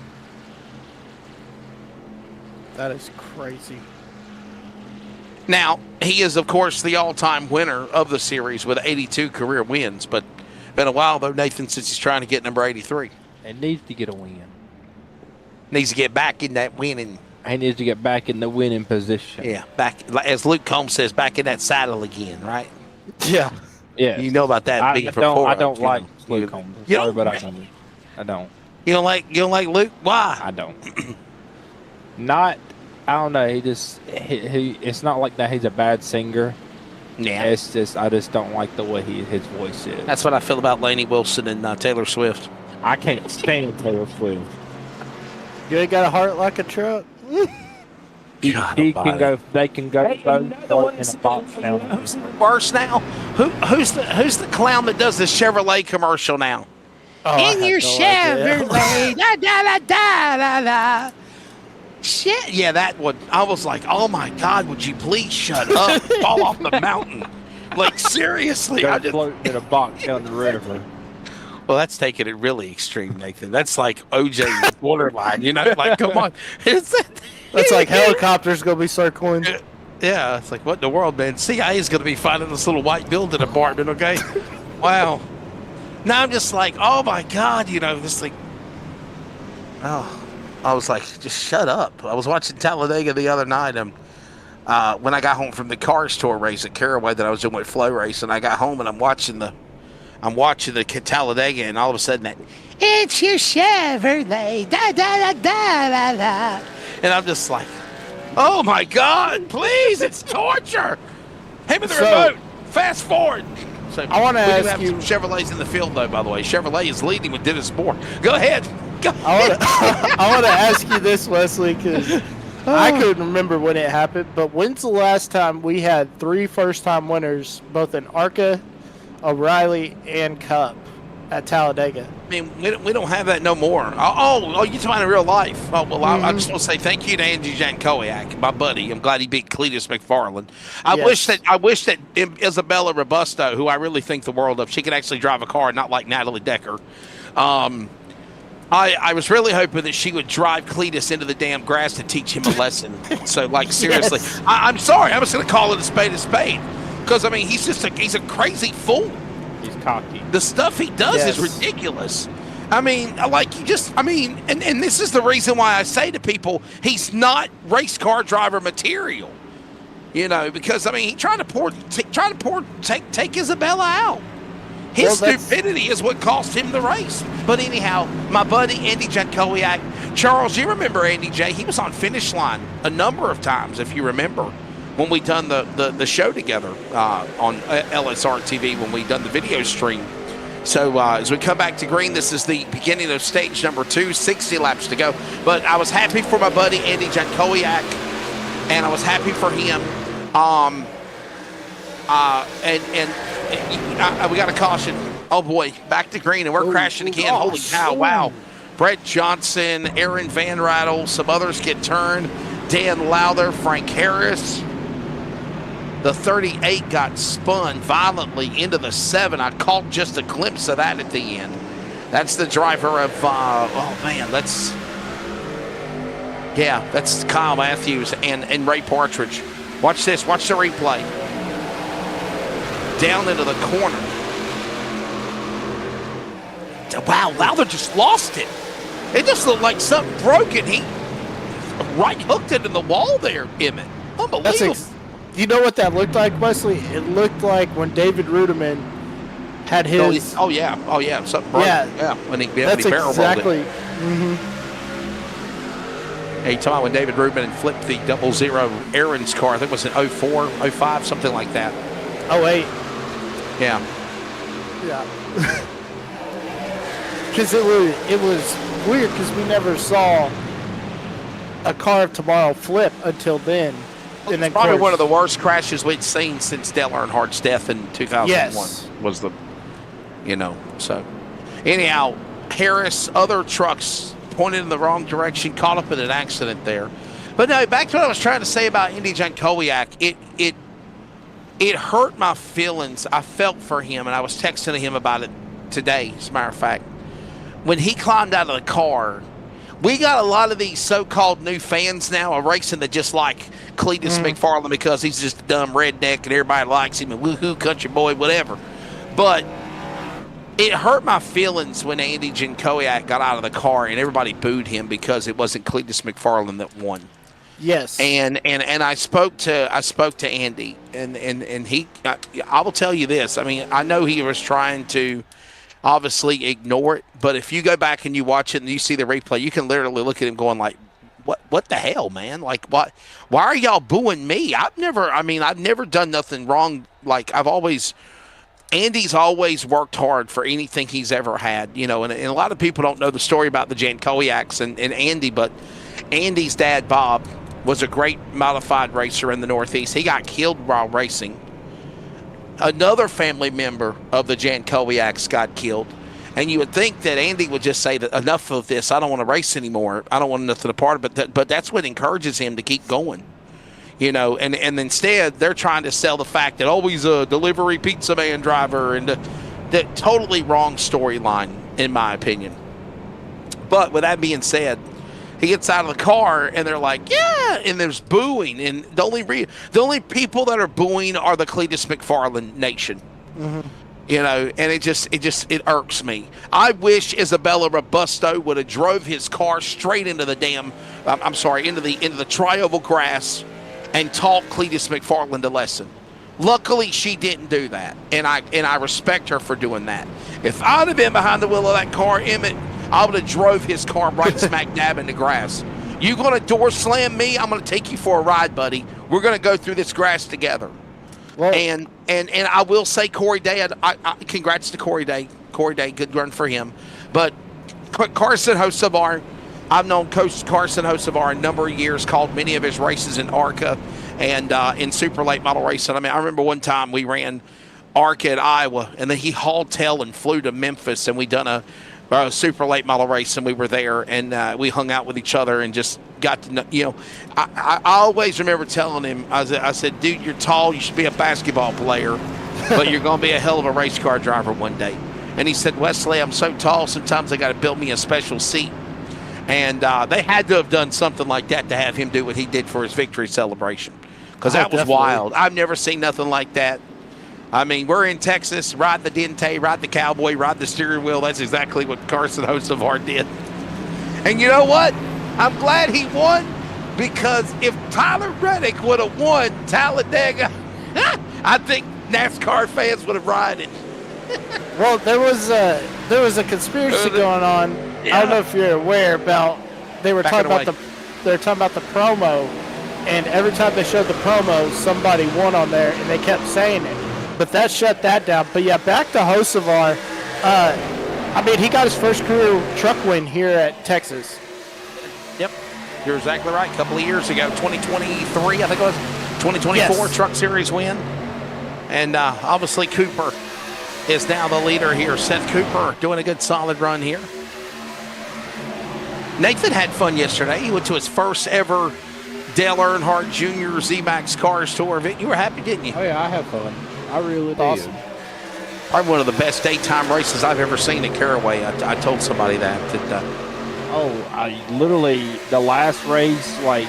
That is crazy. Now, he is, of course, the all-time winner of the series with 82 career wins, but been a while, though, Nathan, since he's trying to get number 83. And needs to get a win. Needs to get back in that winning. He needs to get back in the winning position. Yeah, back, as Luke Combs says, back in that saddle again, right? Yeah. Yeah. You know about that. I don't like Luke Combs. You Sorry, don't? but I don't. You don't like Luke? Why? I don't. I don't know. He it's not like that he's a bad singer. Yeah. It's just, I just don't like the way his voice is. That's what I feel about Lainey Wilson and Taylor Swift. I can't stand Taylor Swift. You ain't got a heart like a truck. He can go. They can go in a box now. Who's worse now? Who's the clown that does the Chevrolet commercial now? Oh, in your Chevrolet, da da da da da da. Shit, yeah, that one. I was like, oh my God, would you please shut up? Fall off the mountain. Like, seriously. Go floating in a box down the river. Well, that's taking it really extreme, Nathan. That's like OJ's borderline, you know? Like, come on. That's like helicopters going to be circling. Yeah, it's like, what in the world, man? CIA is going to be finding this little white building apartment, okay? Wow. Now I'm just like, oh my God, you know, this like, oh. I was like, just shut up. I was watching Talladega the other night, and when I got home from the Cars Tour race at Caraway that I was doing with Flow Race, and I got home and I'm watching the Talladega, and all of a sudden that, it's your Chevrolet, da da da da da da, and I'm just like, oh my God, please, it's torture. Hey, with the remote, fast forward. So I want to ask have you. some Chevrolets in the field, though. By the way, Chevrolet is leading with Dennis Moore. Go ahead. I want to ask you this, Wesley, because I couldn't remember when it happened, but when's the last time we had 3 first-time winners, both in ARCA, O'Reilly, and Cup at Talladega? I mean, we don't have that no more. Oh, you're talking in real life. Oh, well, I just want to say thank you to Andy Jankowiak, my buddy. I'm glad he beat Cletus McFarland. I wish that Isabella Robusto, who I really think the world of, she could actually drive a car, not like Natalie Decker. I was really hoping that she would drive Cletus into the damn grass to teach him a lesson. So, like, seriously, I'm sorry. I'm just going to call it a spade a spade. because I mean he's a crazy fool. He's cocky. The stuff he does Yes. is ridiculous. I mean, and this is the reason why I say to people, he's not race car driver material. You know, because I mean, he trying to take Isabella out. His stupidity is what cost him the race. But anyhow, my buddy Andy Jankowiak, Charles, you remember Andy J? He was on Finish Line a number of times, if you remember, when we done the show together on LSRTV when we done the video stream. So as we come back to green, this is the beginning of stage number 2, 60 laps to go. But I was happy for my buddy Andy Jankowiak, and I was happy for him. We got a caution. Oh boy, back to green, and we're crashing again. Holy cow! Wow. Brett Johnson, Aaron Van Rattle, some others get turned. Dan Lowther, Frank Harris. The 38 got spun violently into the 7. I caught just a glimpse of that at the end. That's the driver of, that's Kyle Matthews and Ray Partridge. Watch this, watch the replay. Down into the corner. Wow, Lowther just lost it. It just looked like something broken. He right hooked it in the wall there, Emmett. Unbelievable. You know what that looked like, Wesley? It looked like when David Ruderman had his. Oh yeah, something broke. Yeah, when he barrel rolled it. Exactly. Hey, you talking about when David Rubin flipped the 00 Aaron's car? I think it was in 04, 05, something like that. 08. Yeah. Because it was weird because we never saw a car of tomorrow flip until then. And then probably one of the worst crashes we'd seen since Dale Earnhardt's death in 2001. Yes. Was the, so. Anyhow, Harris, other trucks pointed in the wrong direction, caught up in an accident there. But no, back to what I was trying to say about Andy Jankowiak. It hurt my feelings. I felt for him, and I was texting him about it today, as a matter of fact. When he climbed out of the car, we got a lot of these so-called new fans now of racing that just like Cletus McFarland because he's just a dumb redneck and everybody likes him and woohoo, country boy, whatever. But it hurt my feelings when Andy Jankowiak got out of the car and everybody booed him because it wasn't Cletus McFarland that won. Yes. And I spoke to Andy and he I will tell you this. I mean, I know he was trying to obviously ignore it, but if you go back and you watch it and you see the replay, you can literally look at him going like, what the hell, man? Like, what? Why are y'all booing me? I've never done nothing wrong. Like, Andy's always worked hard for anything he's ever had, and a lot of people don't know the story about the Jankowiaks and Andy, but Andy's dad, Bob, was a great modified racer in the Northeast. He got killed while racing. Another family member of the Jankowiaks got killed. And you would think that Andy would just say that enough of this. I don't want to race anymore. I don't want nothing to part of it. But that's what encourages him to keep going. And instead they're trying to sell the fact that he's a delivery pizza man driver and that totally wrong storyline in my opinion. But with that being said, he gets out of the car and they're like, yeah, and there's booing, and the only people that are booing are the Cletus McFarland nation. And it irks me. I wish Isabella Robusto would have drove his car straight into the into the tri-oval grass and taught Cletus McFarland a lesson. Luckily, she didn't do that, and I respect her for doing that. If I'd have been behind the wheel of that car, Emmett, I would have drove his car right smack dab in the grass. You going to door slam me? I'm going to take you for a ride, buddy. We're going to go through this grass together. Well, and I will say, Corey Day, congrats to Corey Day. Corey Day, good run for him. But Carson Hocevar, I've known Coach Carson Hocevar a number of years, called many of his races in ARCA and in super late model racing. I mean, I remember one time we ran ARCA at Iowa, and then he hauled tail and flew to Memphis, and we done a super late model race, and we were there, and we hung out with each other and just got to know. I always remember telling him, I said, dude, you're tall, you should be a basketball player, but you're going to be a hell of a race car driver one day. And he said, Wesley, I'm so tall, sometimes they got to build me a special seat. And they had to have done something like that to have him do what he did for his victory celebration, because that was wild. I've never seen nothing like that. I mean, we're in Texas, ride the Dente, ride the Cowboy, ride the steering wheel. That's exactly what Carson Hocevar did. And you know what? I'm glad he won, because if Tyler Reddick would have won Talladega, I think NASCAR fans would have ridden. Well, there was a conspiracy going on. Yeah. I don't know if you're aware about. They were Backing talking about the promo, and every time they showed the promo, somebody won on there, and they kept saying it. But that shut that down. But yeah, back to Hocevar. I mean, he got his first career truck win here at Texas. Yep, you're exactly right. A couple of years ago, 2023, I think it was 2024 Yes. Truck Series win. And obviously Cooper is now the leader here. Seth Cooper doing a good solid run here. Nathan had fun yesterday. He went to his first ever Dale Earnhardt Jr. Z-Max Cars Tour event. You were happy, didn't you? Oh yeah, I had fun. I really did. Awesome. Probably one of the best daytime races I've ever seen at Caraway. I told somebody that. I literally the last race, like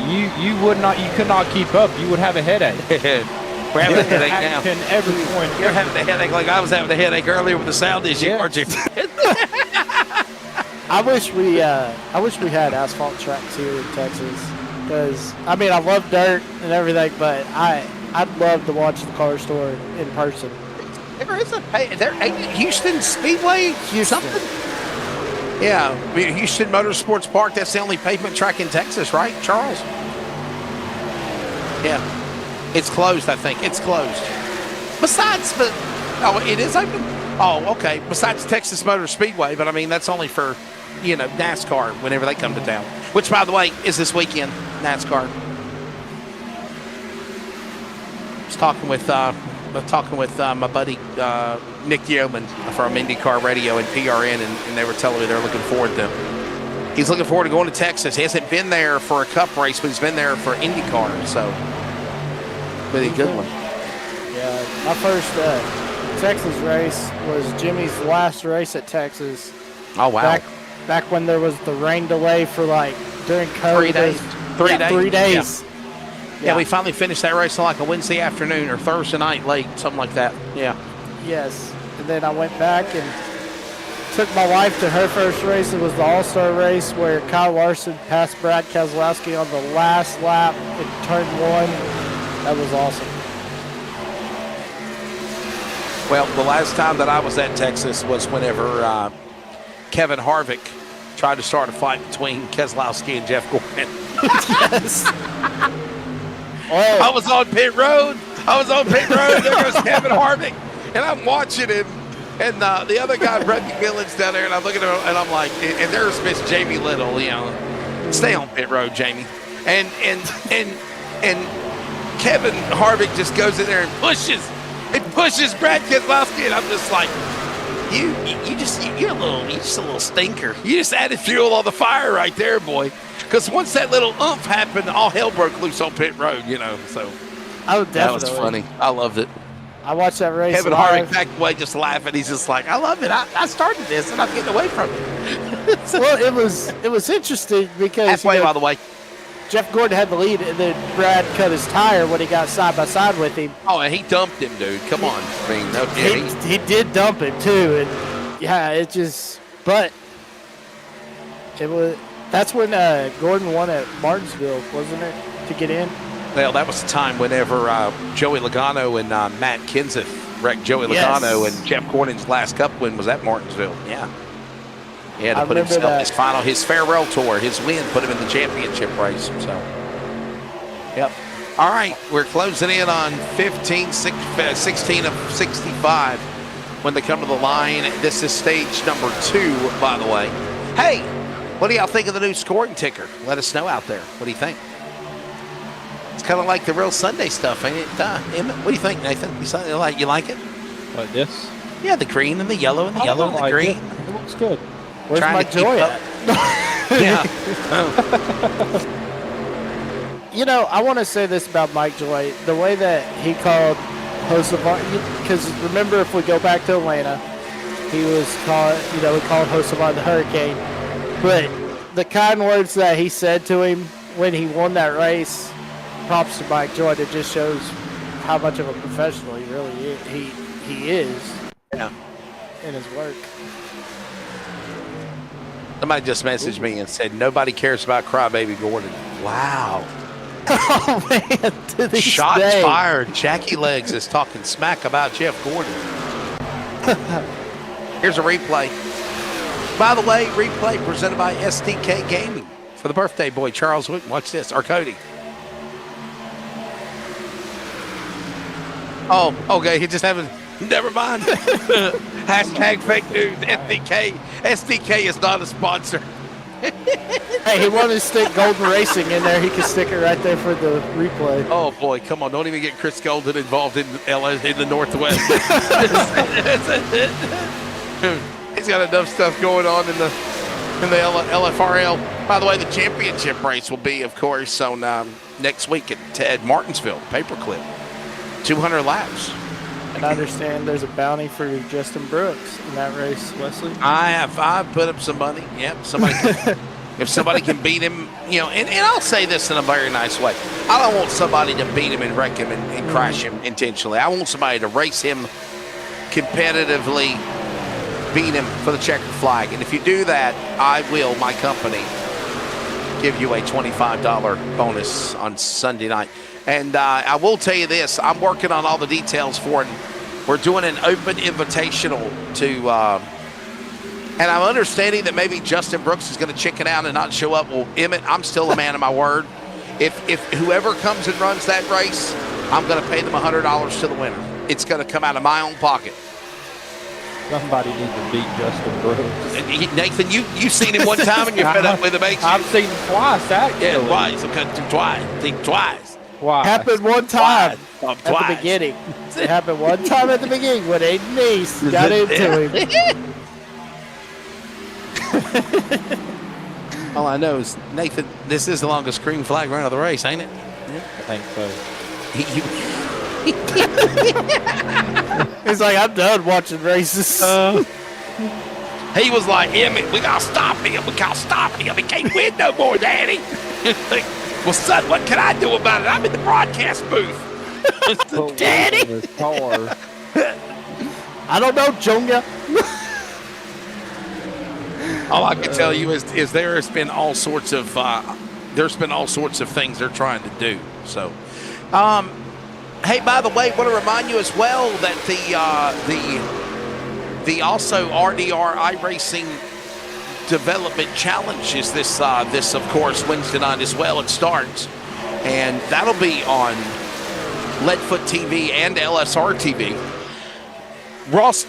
you could not keep up. You would have a headache. We're having a headache now. At every point. You're having a headache like I was having a headache earlier with the sound issue, Yeah. aren't you? I wish we had asphalt tracks here in Texas, because I mean I love dirt and everything, but I'd love to watch the car store in person. There is Houston Speedway, something. Yeah, I mean, Houston Motorsports Park. That's the only pavement track in Texas, right, Charles? Yeah, it's closed. I think it's closed. Besides, it is open. Oh, okay. Besides Texas Motor Speedway, but I mean that's only for, NASCAR whenever they come to town. Which, by the way, is this weekend. NASCAR. I was talking with my buddy Nick Yeoman from IndyCar Radio and PRN, and they were telling me they're looking forward to. He's looking forward to going to Texas. He hasn't been there for a Cup race, but he's been there for IndyCar. So, really good one. Yeah, my first Texas race was Jimmy's last race at Texas. Oh wow! Back when there was the rain delay for during COVID. 3 days. 3 days. 3 days. Yeah, we finally finished that race on like a Wednesday afternoon or Thursday night late, something like that. Yeah. Yes, and then I went back and took my wife to her first race. It was the All-Star race where Kyle Larson passed Brad Keselowski on the last lap in turn 1. That was awesome. Well, the last time that I was at Texas was whenever Kevin Harvick tried to start a fight between Keselowski and Jeff Gordon. Yes. I was on pit road. There goes Kevin Harvick. And I'm watching him. And the other guy, Brett McMillan's down there. And I'm looking at him, and I'm like, and there's Miss Jamie Little, Stay on pit road, Jamie. And Kevin Harvick just goes in there and pushes Brad Keselowski. And I'm just like, you're just a little stinker. You just added fuel on the fire right there, boy. Because once that little oomph happened, all hell broke loose on pit road, So Oh, definitely. that was funny. I loved it. I watched that race Kevin live. Harvick backed away just laughing. He's just like, I love it. I started this, and I'm getting away from it. Well, it was interesting because Halfway, by the way. Jeff Gordon had the lead, and then Brad cut his tire when he got side by side with him. Oh, and he dumped him, dude. Come on. I mean, no, He did dump him too, and yeah, but it was. That's when Gordon won at Martinsville, wasn't it, to get in? Well, that was the time whenever Joey Logano and Matt Kenseth wrecked Joey Logano, and Jeff Gordon's last Cup win was at Martinsville. Yeah. He had to put himself his farewell tour, his win, put him in the championship race. So, yep. All right, we're closing in on 16 of 65 when they come to the line. This is stage number 2, by the way. Hey, what do y'all think of the new scoring ticker? Let us know out there. What do you think? It's kind of like the real Sunday stuff, ain't it? Emmett? What do you think, Nathan? You like it? Like this? Yeah, the green and the yellow and the yellow and the green. It looks good. Where's Trying Mike to keep Joy up. at? Yeah. I want to say this about Mike Joy. The way that he called Hocevar, because remember, if we go back to Atlanta, he called Hocevar the Hurricane. But the kind words that he said to him when he won that race, props to Mike Joy. It just shows how much of a professional he really is. He is. Yeah. In his work. Somebody just messaged me and said nobody cares about Crybaby Gordon. Wow. Oh man! To this Shots day. fired. Jackie Legs is talking smack about Jeff Gordon. Here's a replay. By the way, replay presented by SDK Gaming for the birthday boy Charles Wooten. Watch this. Or Cody. Oh, okay. He just haven't. Never mind. Hashtag fake news. SDK is not a sponsor. Hey, he wanted to stick Golden Racing in there. He could stick it right there for the replay. Oh boy, come on! Don't even get Chris Golden involved in the Northwest. He's got enough stuff going on in the LFRL. By the way, the championship race will be, of course, on next week at Martinsville, paperclip, 200 laps. And I understand there's a bounty for Justin Brooks in that race, Wesley. I've put up some money. Yep, if somebody can beat him, and I'll say this in a very nice way. I don't want somebody to beat him and wreck him and crash him intentionally. I want somebody to race him competitively, beat him for the checkered flag. And if you do that, I will, my company, give you a $25 bonus on Sunday night. And I will tell you this, I'm working on all the details for it. We're doing an open invitational to, and I'm understanding that maybe Justin Brooks is going to chicken out and not show up. Well, Emmett, I'm still a man of my word. If whoever comes and runs that race, I'm going to pay them $100 to the winner. It's going to come out of my own pocket. Somebody needs to beat Justin Brooks. Nathan, you've seen him one time and you're fed up with him, ain't you? I've seen him twice, actually. Yeah, twice. Okay, twice. Why? Happened one time Twice. at the beginning. It happened one time at the beginning when Aiden Neese got into him. All I know is, Nathan, this is the longest green flag run of the race, ain't it? I think so. He's like, I'm done watching races. He was like, Emmett, we got to stop him. He can't win no more, Daddy. Well, son, what can I do about it? I'm in the broadcast booth. Daddy. His car. I don't know, Jonga. All I can tell you is there's been all sorts of things they're trying to do. So, hey, by the way, want to remind you as well that the also RDR iRacing Development Challenge is this of course Wednesday night as well. It starts, and that'll be on Leadfoot TV and LSRTV. Ross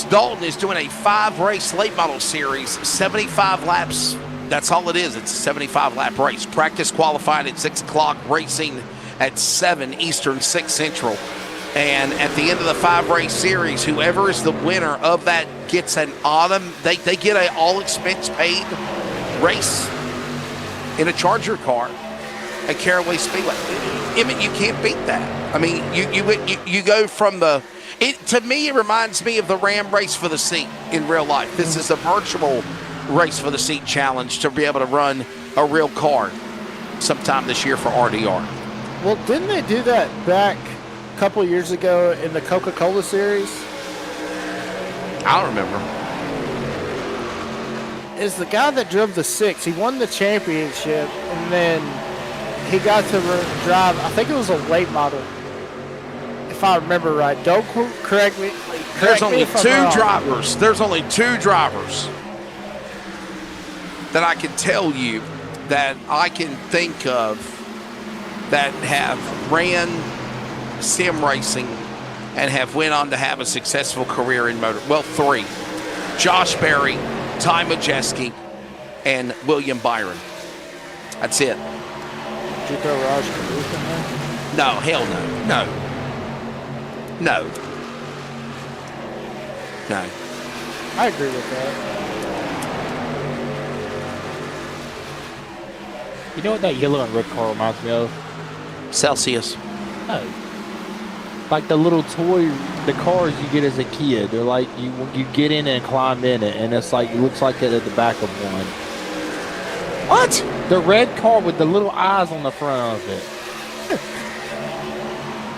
Dalton is doing a 5-race late model series, 75 laps. That's all it is. It's a 75-lap race. Practice qualified at 6 o'clock, racing at 7 Eastern, 6 Central. And at the end of the 5-race series, whoever is the winner of that gets an they get an all-expense paid race in a Charger car at Caraway Speedway. Emmett, you can't beat that. I mean, you go from to me, it reminds me of the Ram Race for the Seat in real life. This is a virtual Race for the Seat challenge to be able to run a real car sometime this year for RDR. Well, didn't they do that back a couple years ago in the Coca-Cola series? I don't remember. Is the guy that drove the 6. He won the championship, and then he got to drive, I think it was a late model, if I remember right. Don't correct me. There's only 2 drivers. There's only 2 drivers that I can tell you that I can think of that have ran sim racing and have went on to have a successful career in motor. Well, 3. Josh Berry, Ty Majeski, and William Byron. That's it. Did you throw Raj Karuth in there? No, hell no. No. I agree with that. You know what that yellow and red car reminds me of? Celsius. No. Like the little toy, the cars you get as a kid. They're like, you get in and climb in it, and it's like, it looks like it at the back of one. What? The red car with the little eyes on the front of it.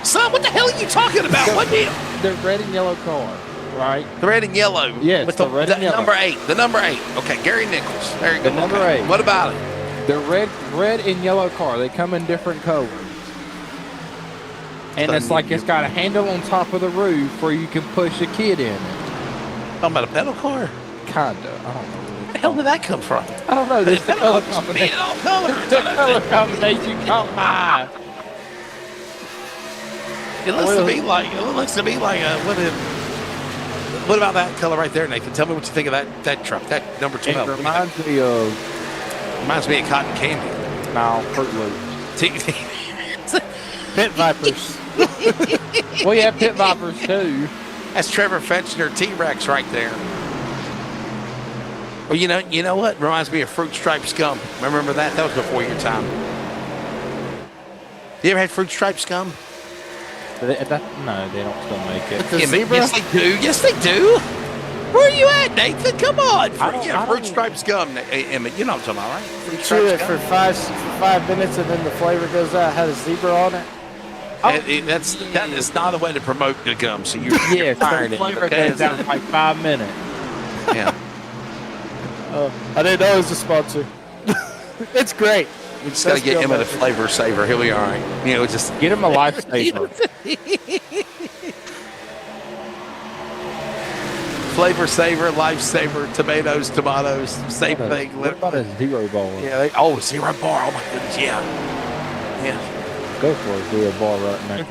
Son, what the hell are you talking about? What deal? The red and yellow car, right? The red and yellow. Yes, with the red and yellow. Number 8. The number 8. Okay, Gary Nichols. There you go. The number Okay. 8. What about it? The red and yellow car. They come in different colors. And it's like it's got a handle on top of the roof where you can push a kid in it. Talking about a pedal car? Kinda. I don't know. Where the hell did that come from? I don't know. This color Being combination. all colors. The color combination caught my eye. It looks to me like what about that color right there, Nathan? Tell me what you think of that truck, that number 12. It reminds me of Reminds me of cotton candy. Fruit Loops. Pit Vipers. Well, yeah, Pit Vipers too. That's Trevor Fetchner T-Rex right there. Well, you know what? Reminds me of Fruit Stripe Scum. Remember that? That was before your time. You ever had Fruit Stripe Scum? No, they don't still make it. The zebra? Yes, they do. Yes, they do. Where are you at, Nathan? Come on. I Fruit don't- Stripe Scum. Emmett, you know what I'm talking about, right? Fruit Chew Stripe it Scum. for 5 minutes and then the flavor goes out. Had a zebra on it. That is not a way to promote the gum. So you're Yeah, fired the it. flavor Okay? goes down in like 5 minutes. Yeah. I didn't know it was a sponsor. It's great. We just got to That's get good, Emmett a man. flavor saver. He'll be all right. Just Get him a lifesaver. flavor saver, lifesaver, tomatoes, same thing. What about a zero ball? Yeah. 0 bar. Oh my goodness. Yeah. Go for a zero ball right now.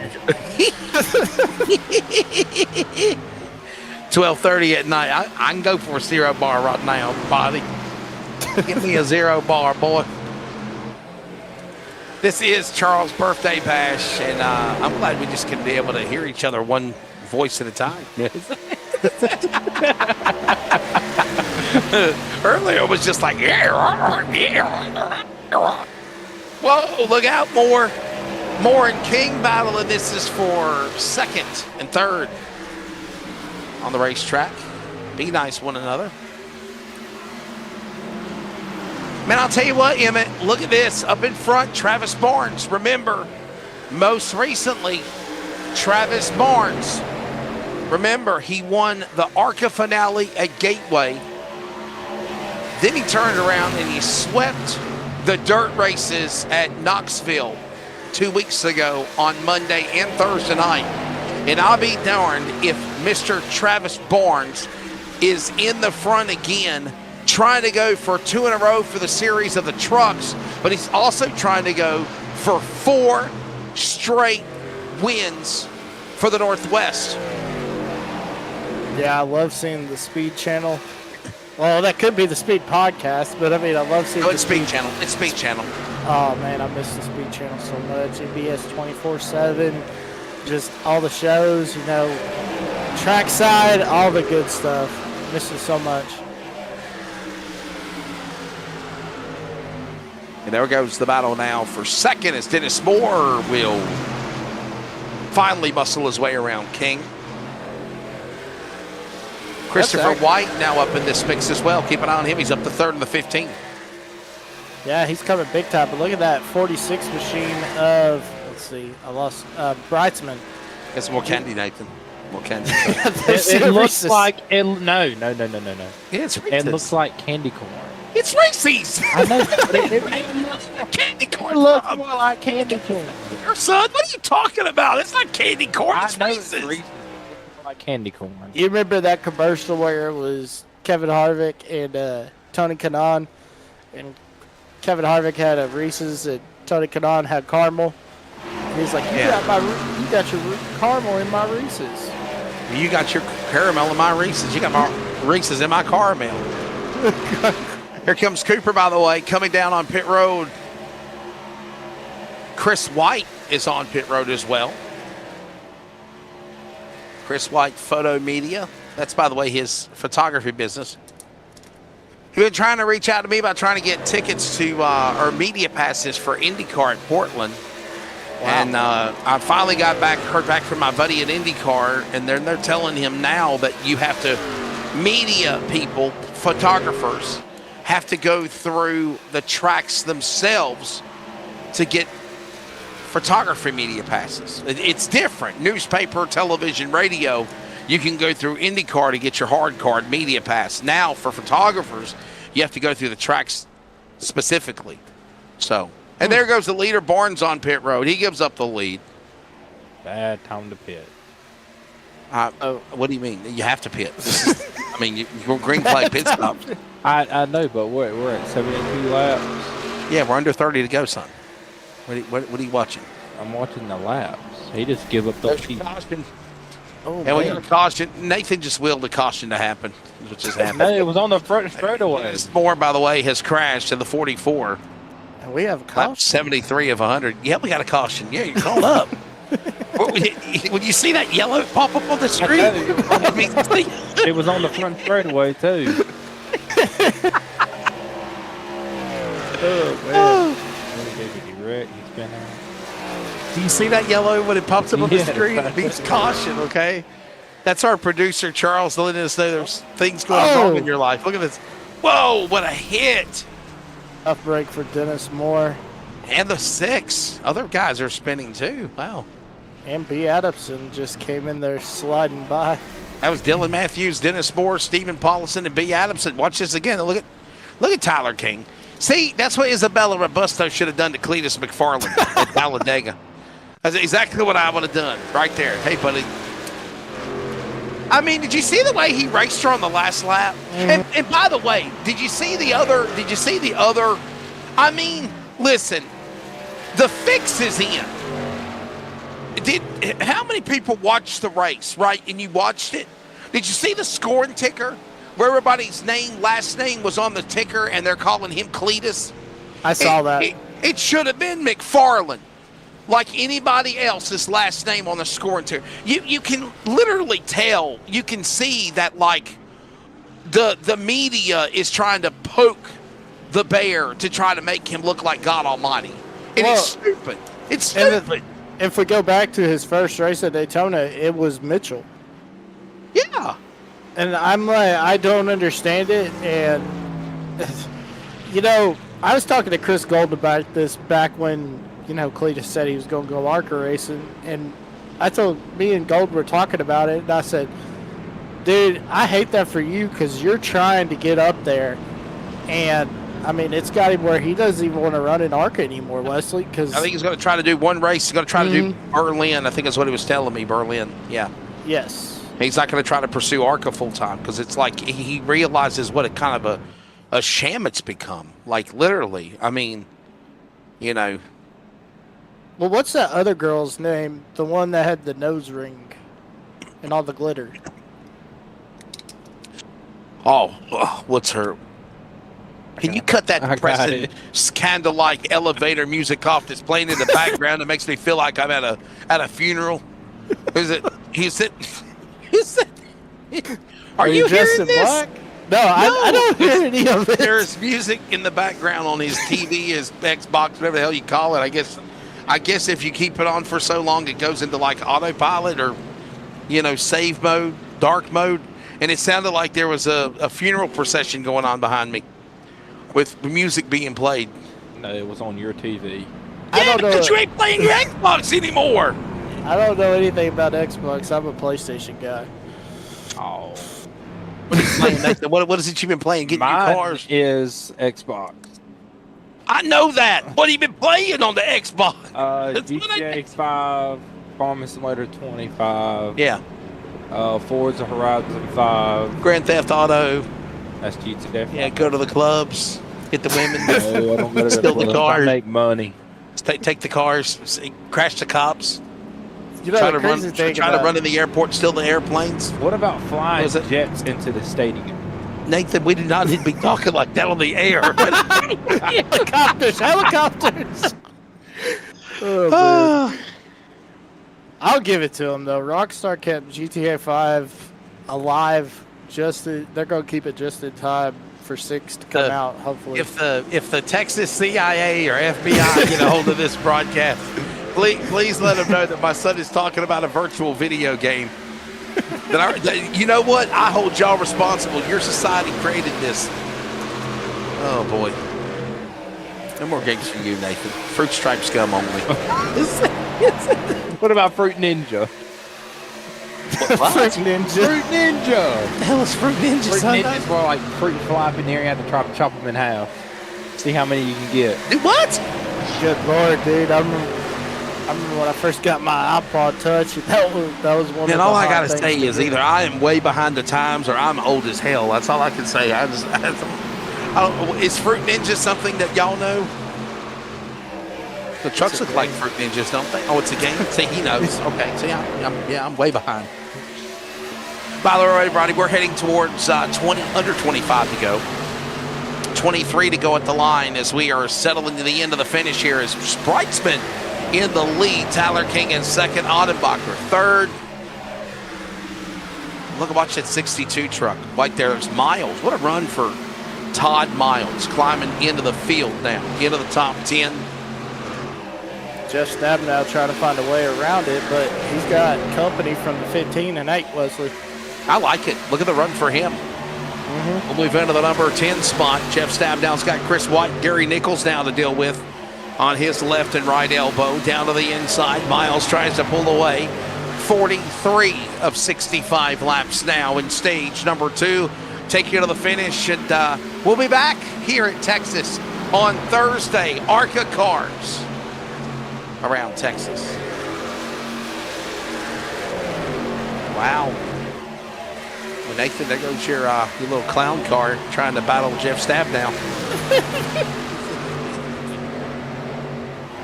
12:30 at night. I can go for a 0 bar right now, body. Give me a 0 bar, boy. This is Charles' birthday bash, and I'm glad we just can be able to hear each other one voice at a time. Earlier it was just like, yeah. Whoa, look out, more and King battle, and this is for second and third on the racetrack. Be nice one another. Man, I'll tell you what, Emmett, look at this. Up in front, Travis Barnes. Remember, most recently, Travis Barnes. Remember, he won the ARCA finale at Gateway. Then he turned around and he swept the dirt races at Knoxville 2 weeks ago on Monday and Thursday night. And I'll be darned if Mr. Travis Barnes is in the front again, trying to go for 2 in a row for the series of the trucks, but he's also trying to go for 4 straight wins for the Northwest. Yeah, I love seeing the Speed Channel. Well, that could be the Speed Podcast, but I mean, I love seeing No, the it's Speed Channel. It's Speed Channel. Oh, man, I miss the Speed Channel so much. EBS 24/7, just all the shows, trackside, all the good stuff. Miss it so much. And there goes the battle now for second as Dennis Moore will finally muscle his way around King. Christopher White now up in this mix as well. Keep an eye on him. He's up to third in the 15. Yeah, he's coming big time. But look at that 46 machine of, I lost, Brightsman. Get some more candy, Nathan. More candy. It looks like no. Yeah, it's It looks like candy corn. It's Reese's. I know. It Candy corn. looks more like candy corn. Your son, what are you talking about? It's not candy corn. It's I know it's Reese's. Reese's. Like candy corn. You remember that commercial where it was Kevin Harvick and Tony Kanaan, and Kevin Harvick had a Reese's and Tony Kanaan had caramel. And he's like, you got your caramel in my Reese's. You got your caramel in my Reese's. You got my Reese's in my caramel. Here comes Cooper, by the way, coming down on pit road. Chris White is on pit road as well. Chris White Photo Media. That's, by the way, his photography business. He's been trying to reach out to me about trying to get tickets to or media passes for IndyCar at Portland. Wow. And I finally heard back from my buddy at IndyCar, and they're telling him now that you have to, media people, photographers, have to go through the tracks themselves to get photography media passes. It's different. Newspaper, television, radio, you can go through IndyCar to get your hard card media pass. Now, for photographers, you have to go through the tracks specifically. So, and there goes the leader, Barnes, on pit road. He gives up the lead. Bad time to pit. What do you mean? You have to pit. I mean, you're green flag pit stop. I know, but we're at 72 laps. Yeah, we're under 30 to go, son. What are you watching? I'm watching the laps. He just give up the lead. Caution. Oh, And we man. got a caution. Nathan just willed the caution to happen, which has happened. No, it was on the front straightaway. Moore, by the way, has crashed in the 44. And we have a Lap caution. 73 of 100. Yeah, we got a caution. Yeah, you're called up. When you see that yellow pop up on the screen, I mean, It was on the front straightaway too. do you see that yellow when it pops up on the Yes, screen? I It means caution, okay? That's our producer, Charles, letting us know there's things going wrong in your life. Look at this. Whoa, what a hit. Tough break for Dennis Moore. And the 6. Other guys are spinning too. Wow. And B. Adamson just came in there sliding by. That was Dylan Matthews, Dennis Moore, Stephen Paulson, and B. Adamson. Watch this again. Look at Tyler King. See, that's what Isabella Robusto should have done to Cletus McFarland at Talladega. That's exactly what I would have done right there. Hey, buddy. I mean, did you see the way he raced her on the last lap? And by the way, did you see the other? I mean, listen, the fix is in. How many people watched the race, right? And you watched it? Did you see the scoring ticker where everybody's last name was on the ticker and they're calling him Cletus? I saw that. It should have been McFarland. Like anybody else's last name on the scoring ticker. You can literally tell, you can see that like the media is trying to poke the bear to try to make him look like God Almighty. And it's stupid. It's stupid. If we go back to his first race at Daytona, it was Mitchell. Yeah. And I'm like, I don't understand it. And, you know, I was talking to Chris Gold about this back when, you know, Cletus said he was going to go ARCA racing. And me and Gold were talking about it. And I said, dude, I hate that for you because you're trying to get up there. And, I mean, it's got him where he doesn't even want to run in ARCA anymore, Wesley. Cause, I think he's going to try to do one race. He's going to try to do Berlin. I think that's what he was telling me, Berlin. Yeah. Yes. He's not going to try to pursue ARCA full time because it's like he realizes what a kind of a sham it's become. Like, literally. I mean, you know. Well, what's that other girl's name? The one that had the nose ring and all the glitter. Oh, what's her? Can you cut that I got depressing it. candlelight elevator music off that's playing in the background? It makes me feel like I'm at a funeral. Is it? Is it? Are you dressed hearing in this? black? No, I don't hear any of it. There's music in the background on his TV, his Xbox, whatever the hell you call it. I guess if you keep it on for so long, it goes into like autopilot or, you know, save mode, dark mode. And it sounded like there was a funeral procession going on behind me with music being played. No, it was on your TV. I don't know. Because you ain't playing your Xbox anymore. I don't know anything about Xbox. I'm a PlayStation guy. Oh, What are you playing, Nathan? What is it you've been playing? Getting your mine cars? is Xbox. I know that. What have you been playing on the Xbox? That's what I GTA think. 5, Farming Simulator 25. Yeah. Forza Horizon 5. Grand Theft Auto. That's GTA 5. Yeah, go to the clubs. Get the women. No, I don't go to Steal the clubs. cars. I make money. Take the cars. Crash the cops. You know Try the to run. crazy thing Try to about run in the airport. Steal the airplanes. What about flying Was it- jets into the stadium? Nathan, we do not need to be talking like that on the air. helicopters. Oh, man. I'll give it to them though. Rockstar kept GTA 5 alive. They're gonna keep it just in time for 6 to come out. Hopefully, if the Texas CIA or FBI get a hold of this broadcast, please let them know that my son is talking about a virtual video game. You know what? I hold y'all responsible. Your society created this. Oh boy. No more games for you, Nathan. Fruit Stripe scum only. What about Fruit Ninja? What? Fruit Ninja. Fruit Ninja. The hell is Fruit Ninja? Fruit Sunday? Ninja is more like fruit fly up in there. You have to try to chop them in half. See how many you can get. Dude, what? Good Lord, dude. I remember when I first got my iPod Touch. That was one of And the all I hot gotta things say to is do. either I am way behind the times or I'm old as hell. That's all I can say. I don't, is Fruit Ninja something that y'all know? The trucks look like Fruit Ninjas, don't they? Oh, it's a game? See, he knows. Okay, see, I'm way behind. By the way, everybody, we're heading towards under 25 to go. 23 to go at the line as we are settling to the end of the finish here as Spritzman in the lead. Tyler King in second. Audenbacher third. Look, watch that 62 truck. Right there's Miles. What a run for Todd Miles, climbing into the field now, into the top 10. Jeff Stabenow trying to find a way around it, but he's got company from the 15 and 8, Wesley. I like it. Look at the run for him. We'll move into the number 10 spot. Jeff Stabnow's got Chris White, Gary Nichols now to deal with on his left and right elbow. Down to the inside. Miles tries to pull away. 43 of 65 laps now in stage number 2. Take you to the finish, and we'll be back here at Texas on Thursday. ARCA cars around Texas. Wow. Well, Nathan, there goes your little clown car trying to battle Jeff Stabnow.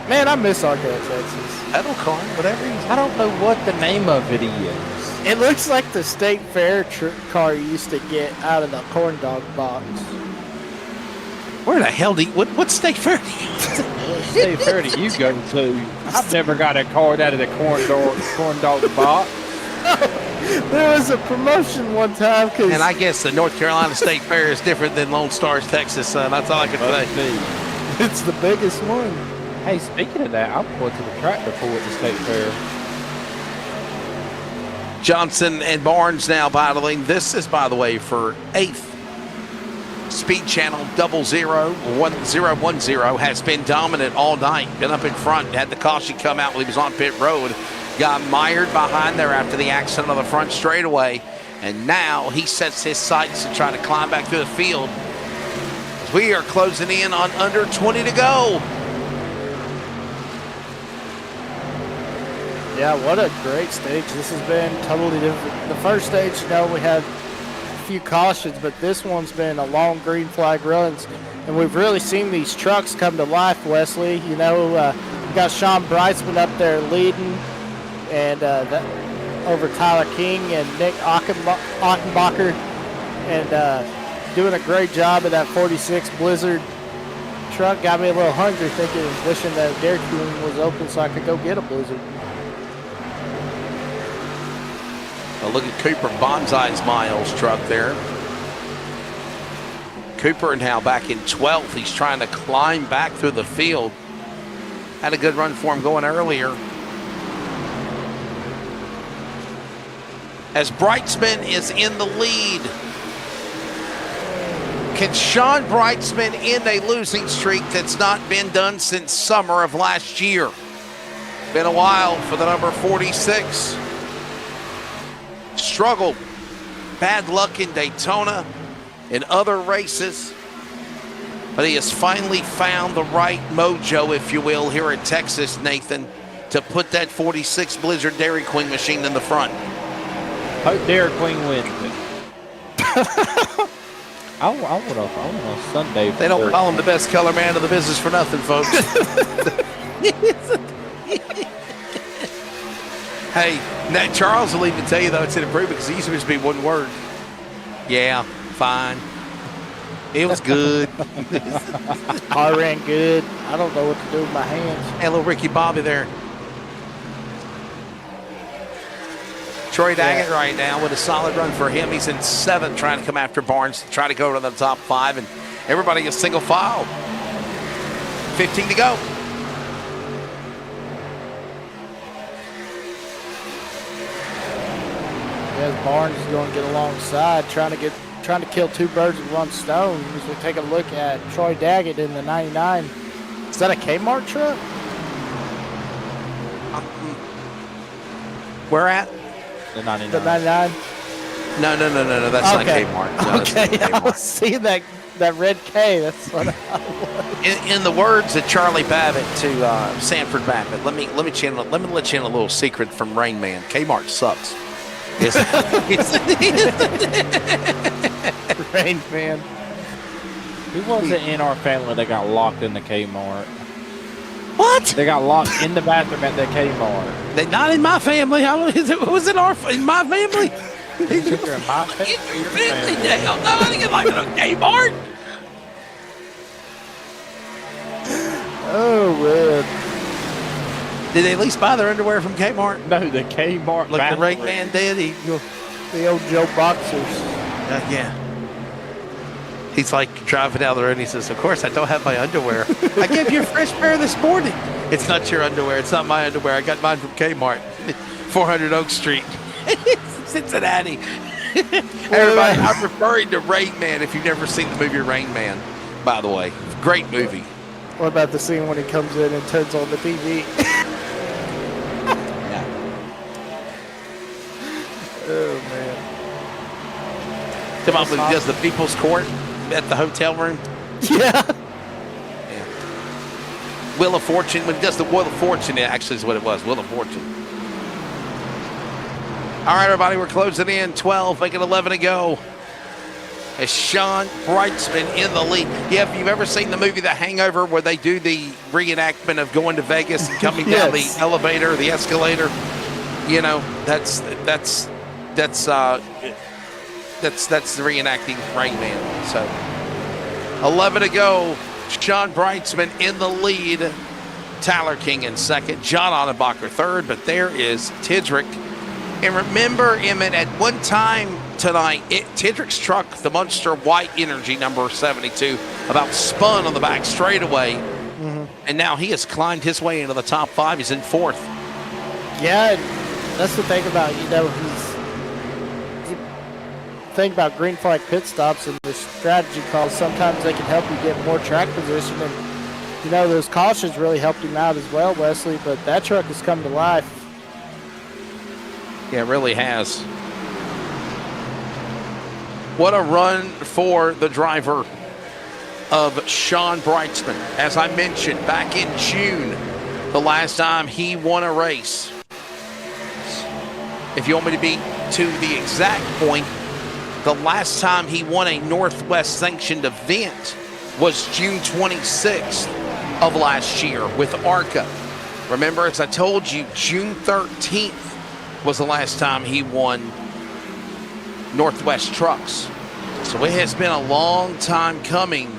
Man, I miss ARCA Texas. Pedal car, whatever. I don't know what the name of it is. It looks like the State Fair car you used to get out of the corn dog box. Where the hell do you, what state fair do you? State fair do you go to? I've never got a card out of the corn dog box. There was a promotion one time. And I guess the North Carolina State Fair is different than Lone Star's Texas. That's all I can say. It's the biggest one. Hey, speaking of that, I went to the track before at the State Fair. Johnson and Barnes now battling. This is, by the way, for 8th. Speed Channel 001010 has been dominant all night. Been up in front. Had the caution come out when he was on pit road. Got mired behind there after the accident on the front straightaway. And now he sets his sights to try to climb back through the field. We are closing in on under 20 to go. Yeah, what a great stage. This has been totally different. The first stage, we had a few cautions, but this one's been a long green flag runs. And we've really seen these trucks come to life, Wesley. We got Sean Brightsman up there leading, and that over Tyler King and Nick Ottenbacher, and doing a great job of that 46 Blizzard truck. Got me a little hungry, wishing that Dairy Queen was open so I could go get a Blizzard. Well, look at Cooper Bonsai's Miles truck there. Cooper now back in 12th. He's trying to climb back through the field. Had a good run for him going earlier. As Brightsman is in the lead. Can Sean Brightsman end a losing streak that's not been done since summer of last year? Been a while for the number 46. Struggled. Bad luck in Daytona and other races. But he has finally found the right mojo, if you will, here at Texas, Nathan, to put that 46 Blizzard Dairy Queen machine in the front. Hope Dairy Queen wins it. I want a Sunday. They don't call him the best color man of the business for nothing, folks. Hey, now Charles will even tell you, though, it's an improvement because he used to just be one word. Yeah, fine. It was good. I ran good. I don't know what to do with my hands. And little Ricky Bobby there. Troy Daggett right now with a solid run for him. He's in 7th, trying to come after Barnes to try to go to the top 5. And everybody is single file. 15 to go. As Barnes is going to get alongside, trying to kill two birds with one stone. As we take a look at Troy Daggett in the 99, that a Kmart truck? Where at? The 99. The 99? No. That's Okay. not Kmart. No, that's not Okay, I Kmart. was seeing that red K. That's what In the words of Charlie Babbitt to Sanford Babbitt, let me let you in a little secret from Rain Man. Kmart sucks. Rain Man. Who was it in our family that got locked in the Kmart? What? They got locked in the bathroom at the Kmart. Not in my family. Was it in my family? They took her in my family. Your family. Hell no, I didn't get locked in a Kmart. Oh, man. Did they at least buy their underwear from Kmart? No, the Kmart. Like the bathroom. Rain Man did? The old Joe Boxers. Yeah. He's like driving down the road and he says, of course, I don't have my underwear. I gave you a fresh pair this morning. It's not your underwear. It's not my underwear. I got mine from Kmart, 400 Oak Street, Cincinnati. Everybody, I'm referring to Rain Man if you've never seen the movie Rain Man, by the way. Great movie. What about the scene when he comes in and turns on the TV? Yeah. Oh, man. Come on, he does the People's Court at the hotel room. Yeah. Wheel of Fortune. When he does the Wheel of Fortune, it actually is what it was. Wheel of Fortune. All right, everybody, we're closing in. 12, making 11 to go. As Sean Brightsman in the lead. Yeah, if you've ever seen the movie The Hangover, where they do the reenactment of going to Vegas and coming down the elevator, the escalator, you know, that's the reenacting Rain Man. So 11 to go. Sean Brightsman in the lead. Tyler King in second. John Onnebacher third. But there is Tidrick. And remember, Emmett, at one time tonight, Tidrick's truck, the Munster White Energy number 72, about spun on the back straightaway. Mm-hmm. And now he has climbed his way into the top 5. He's in 4th. Yeah, that's the thing about, think about green flag pit stops and the strategy calls. Sometimes they can help you get more track position, and those cautions really helped him out as well, Wesley. But that truck has come to life. Yeah, it really has. What a run for the driver of Sean Brightsman. As I mentioned, back in June, the last time he won a race. If you want me to be to the exact point, the last time he won a Northwest sanctioned event was June 26th of last year with ARCA. Remember, as I told you, June 13th was the last time he won Northwest Trucks. So it has been a long time coming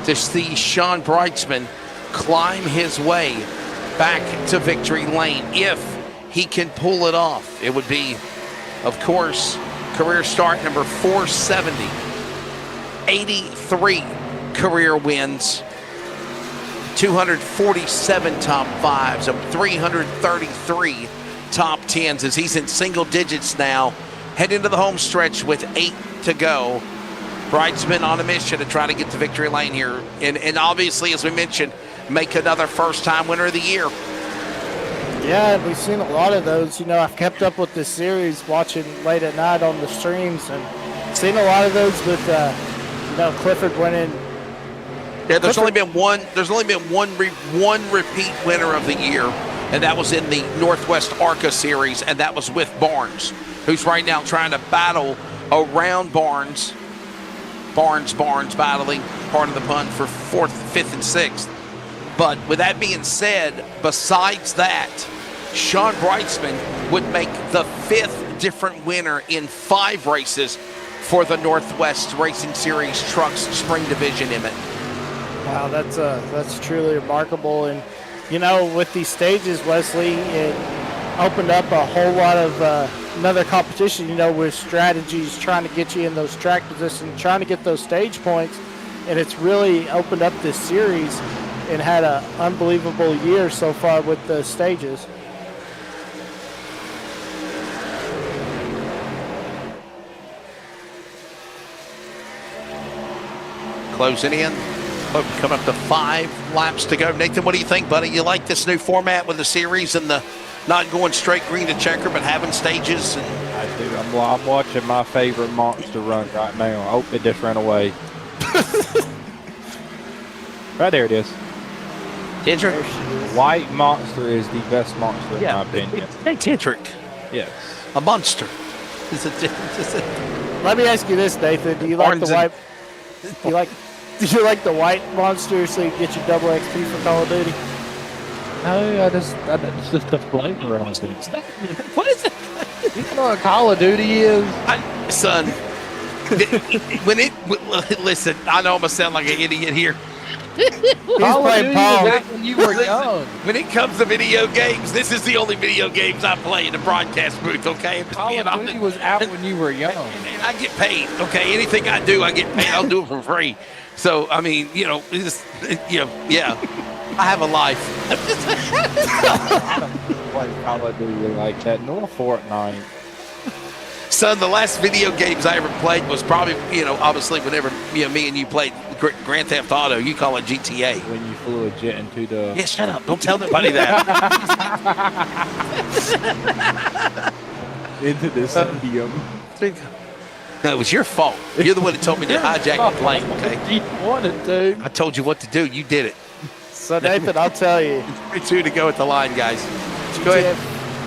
to see Sean Brightsman climb his way back to victory lane. If he can pull it off, it would be, of course, career start number 470, 83 career wins, 247 top 5s, and 333 top 10s as he's in single digits now, heading into the home stretch with 8 to go. Brightsman on a mission to try to get to victory lane here. And obviously, as we mentioned, make another first-time winner of the year. Yeah, we've seen a lot of those. I've kept up with this series, watching late at night on the streams, and seen a lot of those with, Clifford winning. Yeah, there's only been one repeat winner of the year, and that was in the Northwest ARCA series, and that was with Barnes, who's right now trying to battle around Barnes battling, part of the pun, for 4th, 5th, and 6th. But with that being said, besides that, Sean Brightsman would make the 5th different winner in 5 races for the Northwest Racing Series Trucks Spring Division, Emmett. Wow, that's truly remarkable. And, with these stages, Wesley, it opened up a whole lot of another competition, with strategies, trying to get you in those track positions, trying to get those stage points. And it's really opened up this series and had an unbelievable year so far with the stages. Closing in. Coming up to 5 laps to go. Nathan, what do you think, buddy? You like this new format with the series and the not going straight green to checker, but having stages? And I do. I'm watching my favorite monster run right now. I hope it just ran away. Right there it is. Tendrick? White monster is the best monster in my opinion. Hey, Tendrick. Yes. A monster. Let me ask you this, Nathan. Do you like the white? Do you like the white monster so you get your double XP for Call of Duty? No, it's just the flavor on it. What is it? You know what Call of Duty is? Son, listen, I know I'm going to sound like an idiot here. Call of Duty was back when you were young. When it comes to video games, this is the only video games I play in the broadcast booth, okay? Call of Duty was out when you were young. And I get paid, okay? Anything I do, I get paid. I'll do it for free. So, I mean, yeah. I have a life. I don't play Call of Duty like that, nor Fortnite. Son, the last video games I ever played was probably, obviously whenever me and you played Grand Theft Auto, you call it GTA. When you flew a jet into the... Yeah, shut up. Don't tell nobody that. into the stadium. No, it was your fault. You're the one that told me to hijack the plane, okay? You wanted to. I told you what to do. You did it. So, Nathan, I'll tell you. 3-2 to go at the line, guys. Go ahead.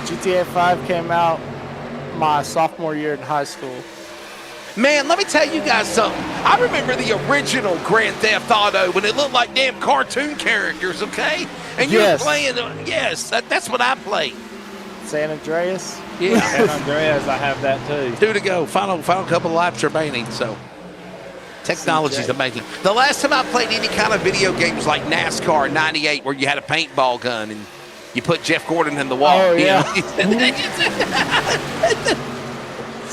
GTA 5 came out my sophomore year in high school. Man, let me tell you guys something. I remember the original Grand Theft Auto when it looked like damn cartoon characters, okay? And you were playing, yes, that's what I played. San Andreas? Yeah. San Andreas, I have that too. 2 to go. Final couple of laps remaining, so. Technology's amazing. The last time I played any kind of video game was like NASCAR 98 where you had a paintball gun and you put Jeff Gordon in the wall. Oh, yeah.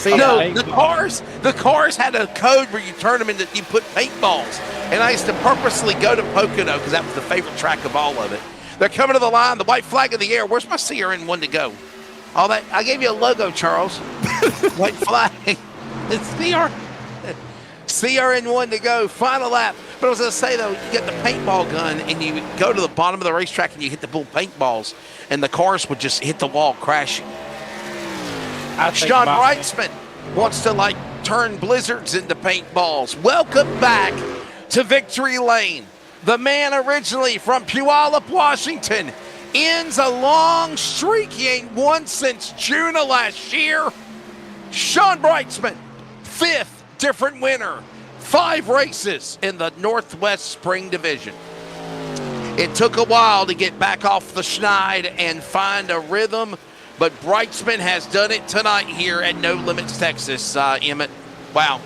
The cars had a code where you turn them into, you put paintballs. And I used to purposely go to Pocono because that was the favorite track of all of it. They're coming to the line, the white flag in the air. Where's my CRN one to go? All that. I gave you a logo, Charles. White flag. It's CRN one to go. Final lap. But I was going to say, though, you get the paintball gun and you go to the bottom of the racetrack and you hit the bull paintballs and the cars would just hit the wall crashing. Sean Wrightsman wants to, turn blizzards into paintballs. Welcome back to Victory Lane. The man originally from Puyallup, Washington, ends a long streak he ain't won since June of last year. Sean Wrightsman, 5th different winner. 5 races in the Northwest Spring Division. It took a while to get back off the schneid and find a rhythm, but Wrightsman has done it tonight here at No Limits, Texas. Emmett, wow.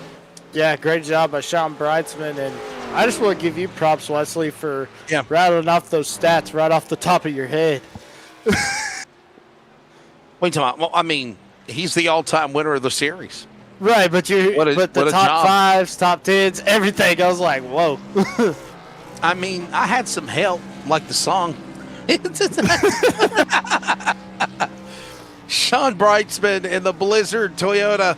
Yeah, great job by Sean Wrightsman, and I just want to give you props, Wesley, for rattling off those stats right off the top of your head. What are you talking about? Well, I mean, he's the all-time winner of the series. Right, but the top 5s, top 10s, everything. I was like, whoa. I mean, I had some help, like the song. Sean Wrightsman and the Blizzard Toyota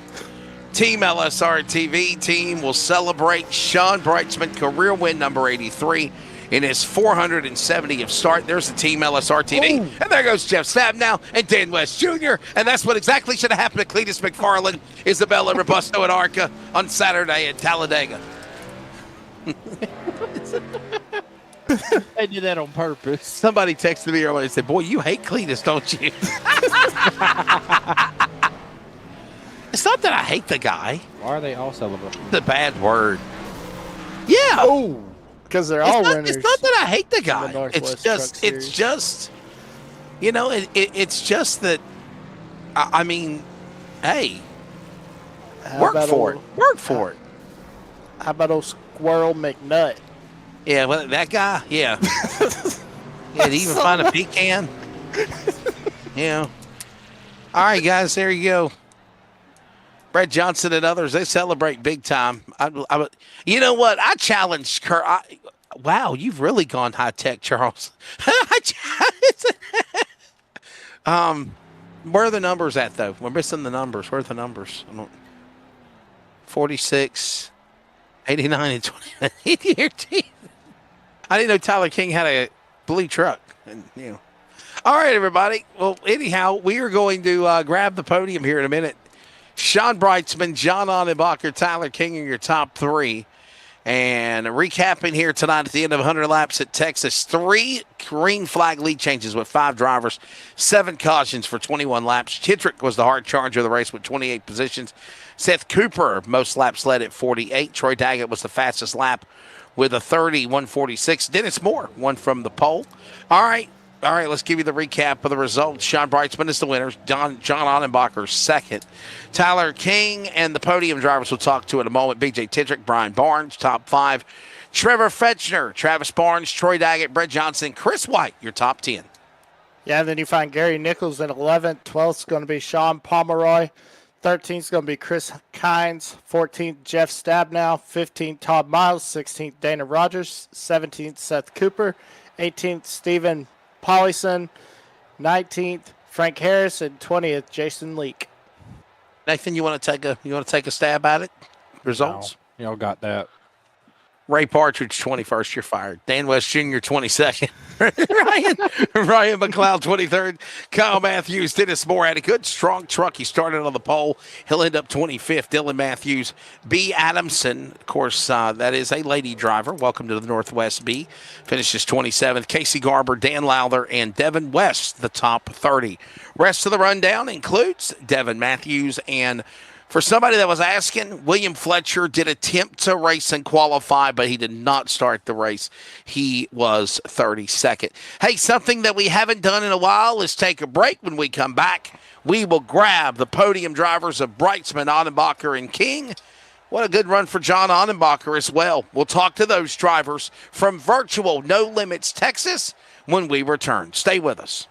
Team LSRTV team will celebrate Sean Wrightsman career win number 83 in his 470th start. There's the Team LSRTV. Ooh. And there goes Jeff Stabnow and Dan West Jr. And that's what exactly should have happened to Cletus McFarland, Isabella Robusto, and Arca on Saturday at Talladega. They did that on purpose. Somebody texted me earlier and said, boy, you hate Cletus, don't you? It's not that I hate the guy. Why are they all celebrating? It's a bad word. Yeah. Oh, because they're all winners. It's not that I hate the guy. It's just, it's just that, I mean, hey, work for it. How about old Squirrel McNutt? Yeah, well, that guy, yeah. Yeah, did he even find a pecan? Yeah. All right, guys, there you go. Brett Johnson and others, they celebrate big time. You know what? I challenged Kurt. Wow, you've really gone high tech, Charles. Where are the numbers at, though? We're missing the numbers. Where are the numbers? 46, 89, and 20. I didn't know Tyler King had a blue truck. And, you know. All right, everybody. Well, anyhow, we are going to grab the podium here in a minute. Sean Brightsman, John Onenbacher, Tyler King are your top three. And recapping here tonight at the end of 100 laps at Texas, 3 green flag lead changes with 5 drivers, 7 cautions for 21 laps. Chidrick was the hard charger of the race with 28 positions. Seth Cooper, most laps led at 48. Troy Daggett was the fastest lap with a 30-146. Dennis Moore won from the pole. All right, let's give you the recap of the results. Sean Brightsman is the winner. John Onenbacher second. Tyler King and the podium drivers we'll talk to in a moment. BJ Tidrick, Brian Barnes, top 5. Trevor Fetchner, Travis Barnes, Troy Daggett, Brett Johnson, Chris White, your top 10. Yeah, and then you find Gary Nichols in 11th. 12th is going to be Sean Pomeroy. 13th is going to be Chris Kynes. 14th, Jeff Stabnow. 15th, Todd Miles. 16th, Dana Rogers. 17th, Seth Cooper. 18th, Stephen Paulison. 19th, Frank Harris. And 20th, Jason Leake. Nathan, you want to take a stab at it? Results? No, y'all got that. Ray Partridge, 21st, you're fired. Dan West Jr., 22nd. Ryan McLeod, 23rd. Kyle Matthews, Dennis Moore had a good, strong truck. He started on the pole. He'll end up 25th. Dylan Matthews. B. Adamson, of course, that is a lady driver. Welcome to the Northwest B. Finishes 27th. Casey Garber, Dan Lowther, and Devin West, the top 30. Rest of the rundown includes Devin Matthews and for somebody that was asking, William Fletcher did attempt to race and qualify, but he did not start the race. He was 32nd. Hey, something that we haven't done in a while is take a break. When we come back, we will grab the podium drivers of Brightsman, Onenbacher, and King. What a good run for John Onenbacher as well. We'll talk to those drivers from virtual No Limits Texas when we return. Stay with us.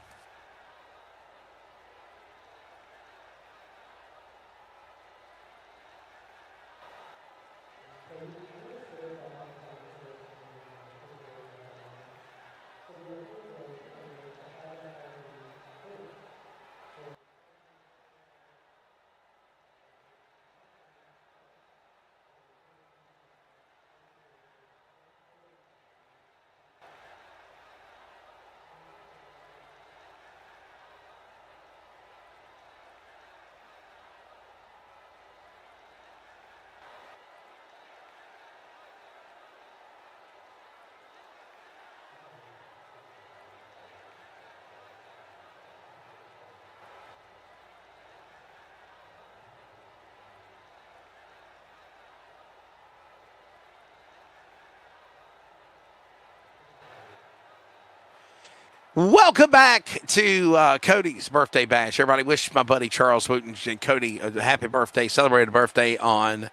Welcome back to Cody's birthday bash. Everybody wish my buddy Charles Wooten and Cody a happy birthday, celebrated a birthday on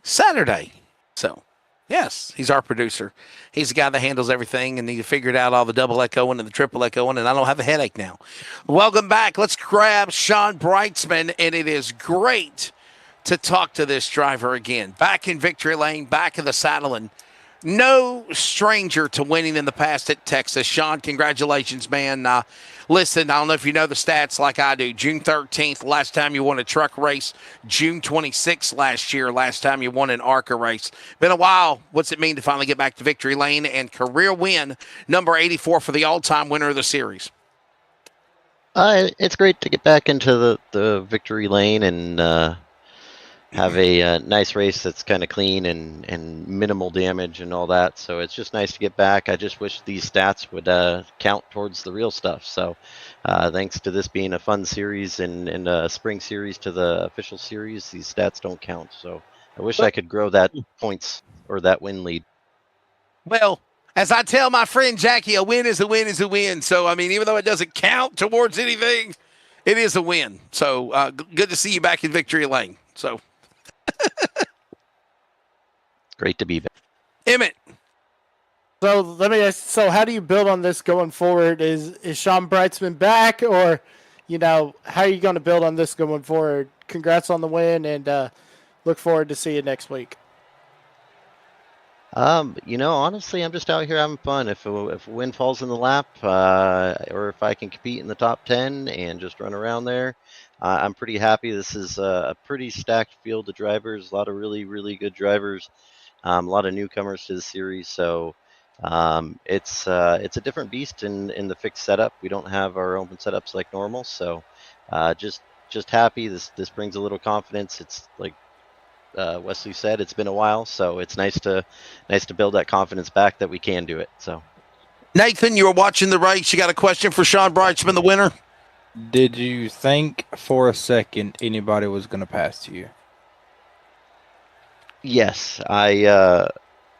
Saturday. So, yes, he's our producer. He's the guy that handles everything, and he figured out all the double echoing and the triple echoing, and I don't have a headache now. Welcome back. Let's grab Sean Brightsman, and it is great to talk to this driver again. Back in victory lane, back in the saddle, and no stranger to winning in the past at Texas. Sean, congratulations, man. Listen, I don't know if you know the stats like I do. June 13th, last time you won a truck race. June 26th last year, last time you won an ARCA race. Been a while. What's it mean to finally get back to victory lane? And career win, number 84 for the all-time winner of the series. It's great to get back into the victory lane and have a nice race that's kind of clean and minimal damage and all that. So it's just nice to get back. I just wish these stats would count towards the real stuff. So thanks to this being a fun series and a spring series to the official series, these stats don't count. So I wish I could grow that points or that win lead. Well, as I tell my friend Jackie, a win is a win is a win. So, I mean, even though it doesn't count towards anything, it is a win. So good to see you back in victory lane. So. Great to be back. Emmett. So let me ask, so how do you build on this going forward? Is Sean Brightsman back, or, how are you going to build on this going forward? Congrats on the win, and look forward to see you next week. Honestly, I'm just out here having fun. If a win falls in the lap, or if I can compete in the top 10 and just run around there, I'm pretty happy. This is a pretty stacked field of drivers, a lot of really, really good drivers, a lot of newcomers to the series. So It's a different beast in the fixed setup. We don't have our open setups like normal, so just happy. This brings a little confidence. It's like Wesley said, it's been a while, so it's nice to build that confidence back that we can do it. So, Nathan, you were watching the race. You got a question for Sean Brightsman, the winner? Did you think for a second anybody was going to pass to you? yes, I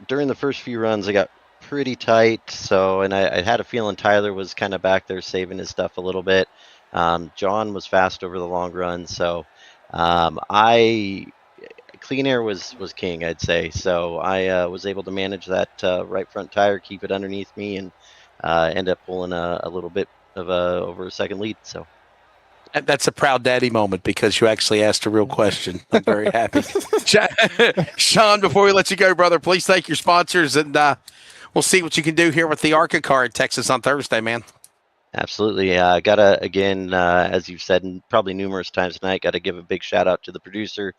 during the first few runs I got pretty tight. So, and I had a feeling Tyler was kind of back there saving his stuff a little bit. John was fast over the long run, so I clean air was king, I'd say. So I was able to manage that right front tire, keep it underneath me, and end up pulling a little bit of over a second lead. So That's a proud daddy moment because you actually asked a real question. I'm very happy. Sean, before we let you go, brother, please thank your sponsors, and we'll see what you can do here with the ARCA car in Texas on Thursday, man. absolutely, gotta again, as you've said probably numerous times tonight, gotta give a big shout out to the producer,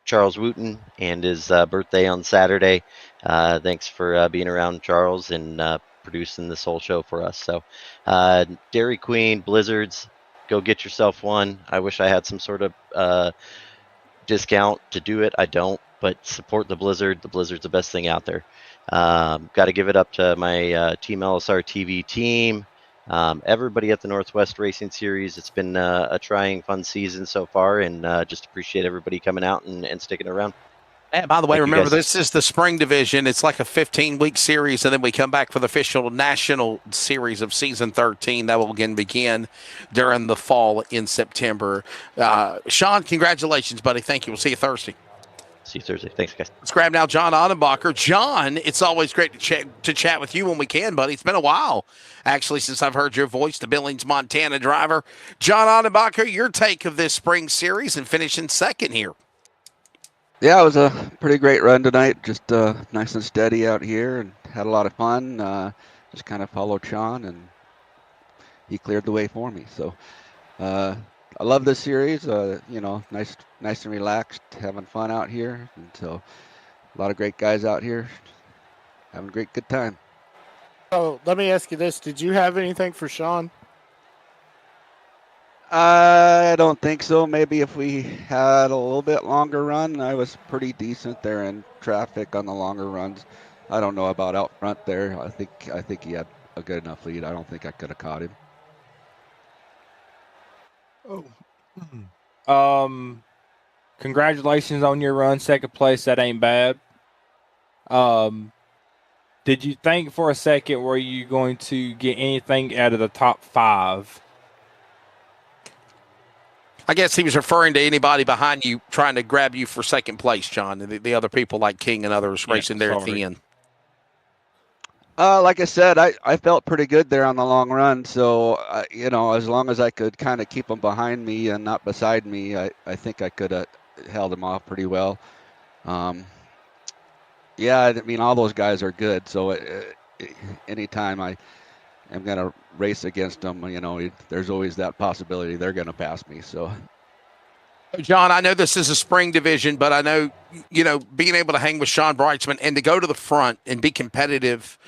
Charles Wooten, and his birthday on Saturday. Thanks for being around, Charles, and producing this whole show for us. So, Dairy Queen, Blizzards, go get yourself one. I wish I had some sort of discount to do it. I don't, but support the Blizzard. The Blizzard's the best thing out there. Got to give it up to my Team LSRTV team. Everybody at the Northwest Racing Series. It's been a trying, fun season so far, and just appreciate everybody coming out and sticking around. And by the way, Thank you, remember, guys. this is the spring division. It's like a 15-week series, and then we come back for the official national series of season 13. That will again begin during the fall in September. Sean, congratulations, buddy. Thank you. We'll see you Thursday. See you Thursday. Thanks, guys. Let's grab now John Odenbacher. John, it's always great to chat with you when we can, buddy. It's been a while, actually, since I've heard your voice, the Billings, Montana driver. John Odenbacher, your take of this spring series and finishing second here. Yeah, it was a pretty great run tonight. Just nice and steady out here, and had a lot of fun. Just kind of followed Sean, and he cleared the way for me. So I love this series. Nice and relaxed, having fun out here. And so a lot of great guys out here, having a good time. So let me ask you this: did you have anything for Sean? I don't think so. Maybe if we had a little bit longer run. I was pretty decent there in traffic on the longer runs. I don't know about out front there. I think he had a good enough lead. I don't think I could have caught him. Congratulations on your run, second place. That ain't bad. Did you think for a second were you going to get anything out of the top 5? I guess he was referring to anybody behind you trying to grab you for second place, John, and the other people like King and others racing there at the end. Like I said, I felt pretty good there on the long run. So, as long as I could kind of keep them behind me and not beside me, I think I could have held them off pretty well. Yeah, I mean, all those guys are good. So anytime I am going to race against them, there's always that possibility they're going to pass me. So, John, I know this is a spring division, but I know, being able to hang with Sean Brightsman and to go to the front and be competitive,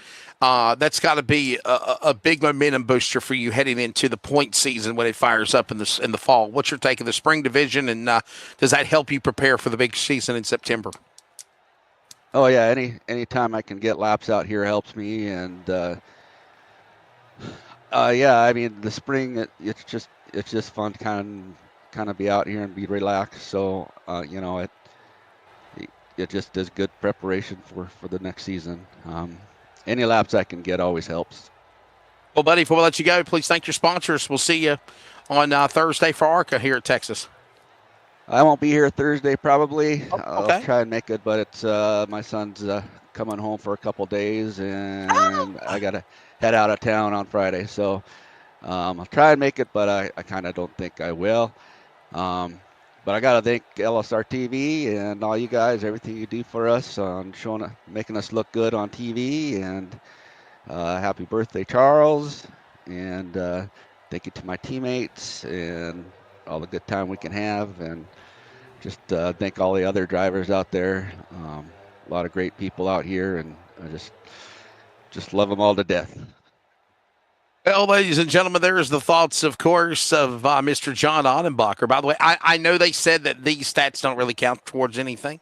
that's got to be a big momentum booster for you heading into the point season when it fires up in the fall. What's your take of the spring division, and does that help you prepare for the big season in September? Oh yeah, anytime I can get laps out here helps me, and yeah, I mean the spring it's just fun to kind of be out here and be relaxed. So it just is good preparation for the next season. Any laps I can get always helps. Well, buddy, before we let you go, please thank your sponsors. We'll see you on Thursday for ARCA here at Texas. I won't be here Thursday probably. Okay. I'll try and make it, but it's my son's coming home for a couple days, and I got to head out of town on Friday. So I'll try and make it, but I kind of don't think I will. But I got to thank LSRTV and all you guys, everything you do for us on making us look good on TV. And happy birthday, Charles. And thank you to my teammates and all the good time we can have. And just thank all the other drivers out there. A lot of great people out here. And I just just love them all to death. Well, ladies and gentlemen, there's the thoughts, of course, of Mr. John Ottenbacher. By the way, I know they said that these stats don't really count towards anything,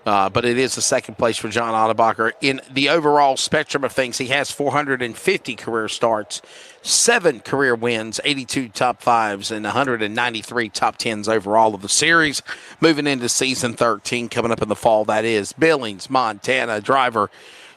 but it is the second place for John Ottenbacher. In the overall spectrum of things, he has 450 career starts, 7 career wins, 82 top 5s, and 193 top 10s overall of the series. Moving into season 13, coming up in the fall, that is Billings, Montana driver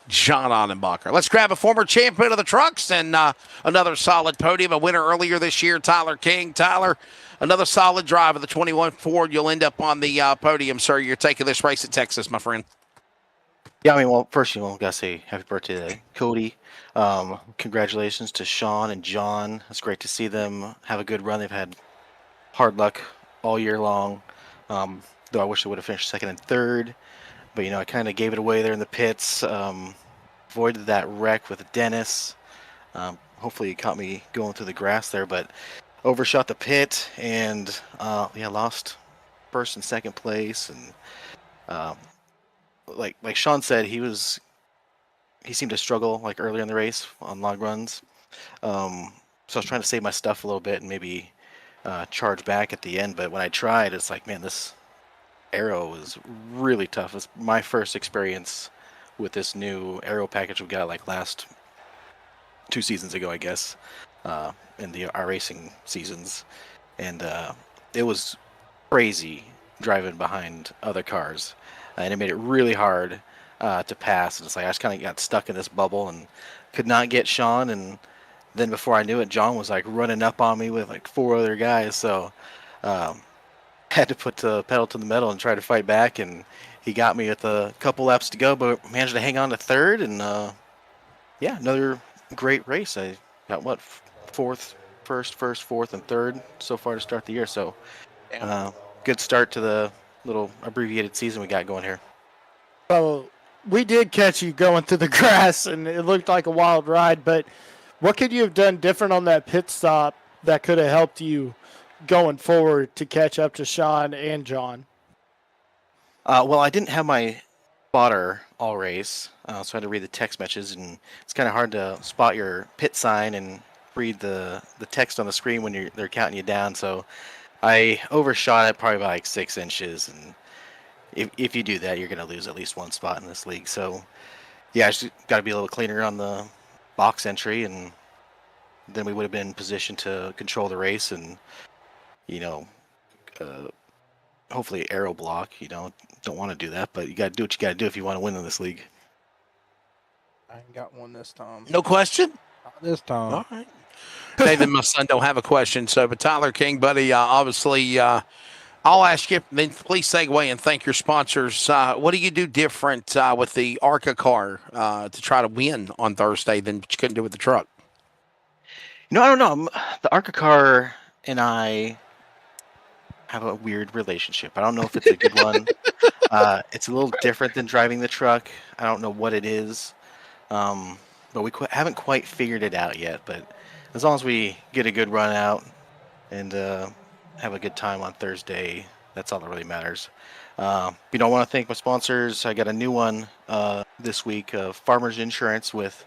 John Ottenbacher. Let's grab a former champion of the trucks and another solid podium, a winner earlier this year, Tyler King. Tyler, another solid drive of the 21 Ford. You'll end up on the podium, sir. You're taking this race at Texas, my friend. Yeah, I mean, well, first you gotta say happy birthday to Cody. Congratulations to Sean and John. It's great to see them have a good run. They've had hard luck all year long. Though I wish they would have finished second and third. But, I kind of gave it away there in the pits. Avoided that wreck with Dennis. Hopefully he caught me going through the grass there, but overshot the pit and, lost first and second place. And like Sean said, he seemed to struggle like earlier in the race on long runs. So I was trying to save my stuff a little bit and maybe charge back at the end. But when I tried, it's like, man, this aero was really tough. It's my first experience with this new aero package we got like last 2 seasons ago, I guess, in the iRacing seasons. And it was crazy driving behind other cars. And it made it really hard to pass. And it's like I just kind of got stuck in this bubble and could not get Sean. And then before I knew it, John was like running up on me with like 4 other guys. So had to put the pedal to the metal and try to fight back. And he got me with a couple laps to go, but managed to hang on to third. And another great race. I got first, fourth, and third so far to start the year. So good start to the little abbreviated season we got going here. Well, we did catch you going through the grass, and it looked like a wild ride, but what could you have done different on that pit stop that could have helped you going forward to catch up to Sean and John? Well, I didn't have my spotter all race, so I had to read the text messages, and it's kind of hard to spot your pit sign and read the text on the screen when they're counting you down. So I overshot it probably by like 6 inches, and if you do that, you're going to lose at least 1 spot in this league. So yeah, I just got to be a little cleaner on the box entry, and then we would have been in position to control the race and hopefully aero block. Don't want to do that, but you got to do what you got to do if you want to win in this league. I ain't got one this time. No question? Not this time. All right. David, my son, don't have a question. So, but Tyler King, buddy, obviously, I'll ask you, then please segue and thank your sponsors. What do you do different with the ARCA car to try to win on Thursday than you couldn't do with the truck? I don't know. The ARCA car and I have a weird relationship. I don't know if it's a good one. It's a little different than driving the truck. I don't know what it is, but we haven't quite figured it out yet. But as long as we get a good run out and have a good time on Thursday, that's all that really matters. I want to thank my sponsors. I got a new one this week, Farmers Insurance with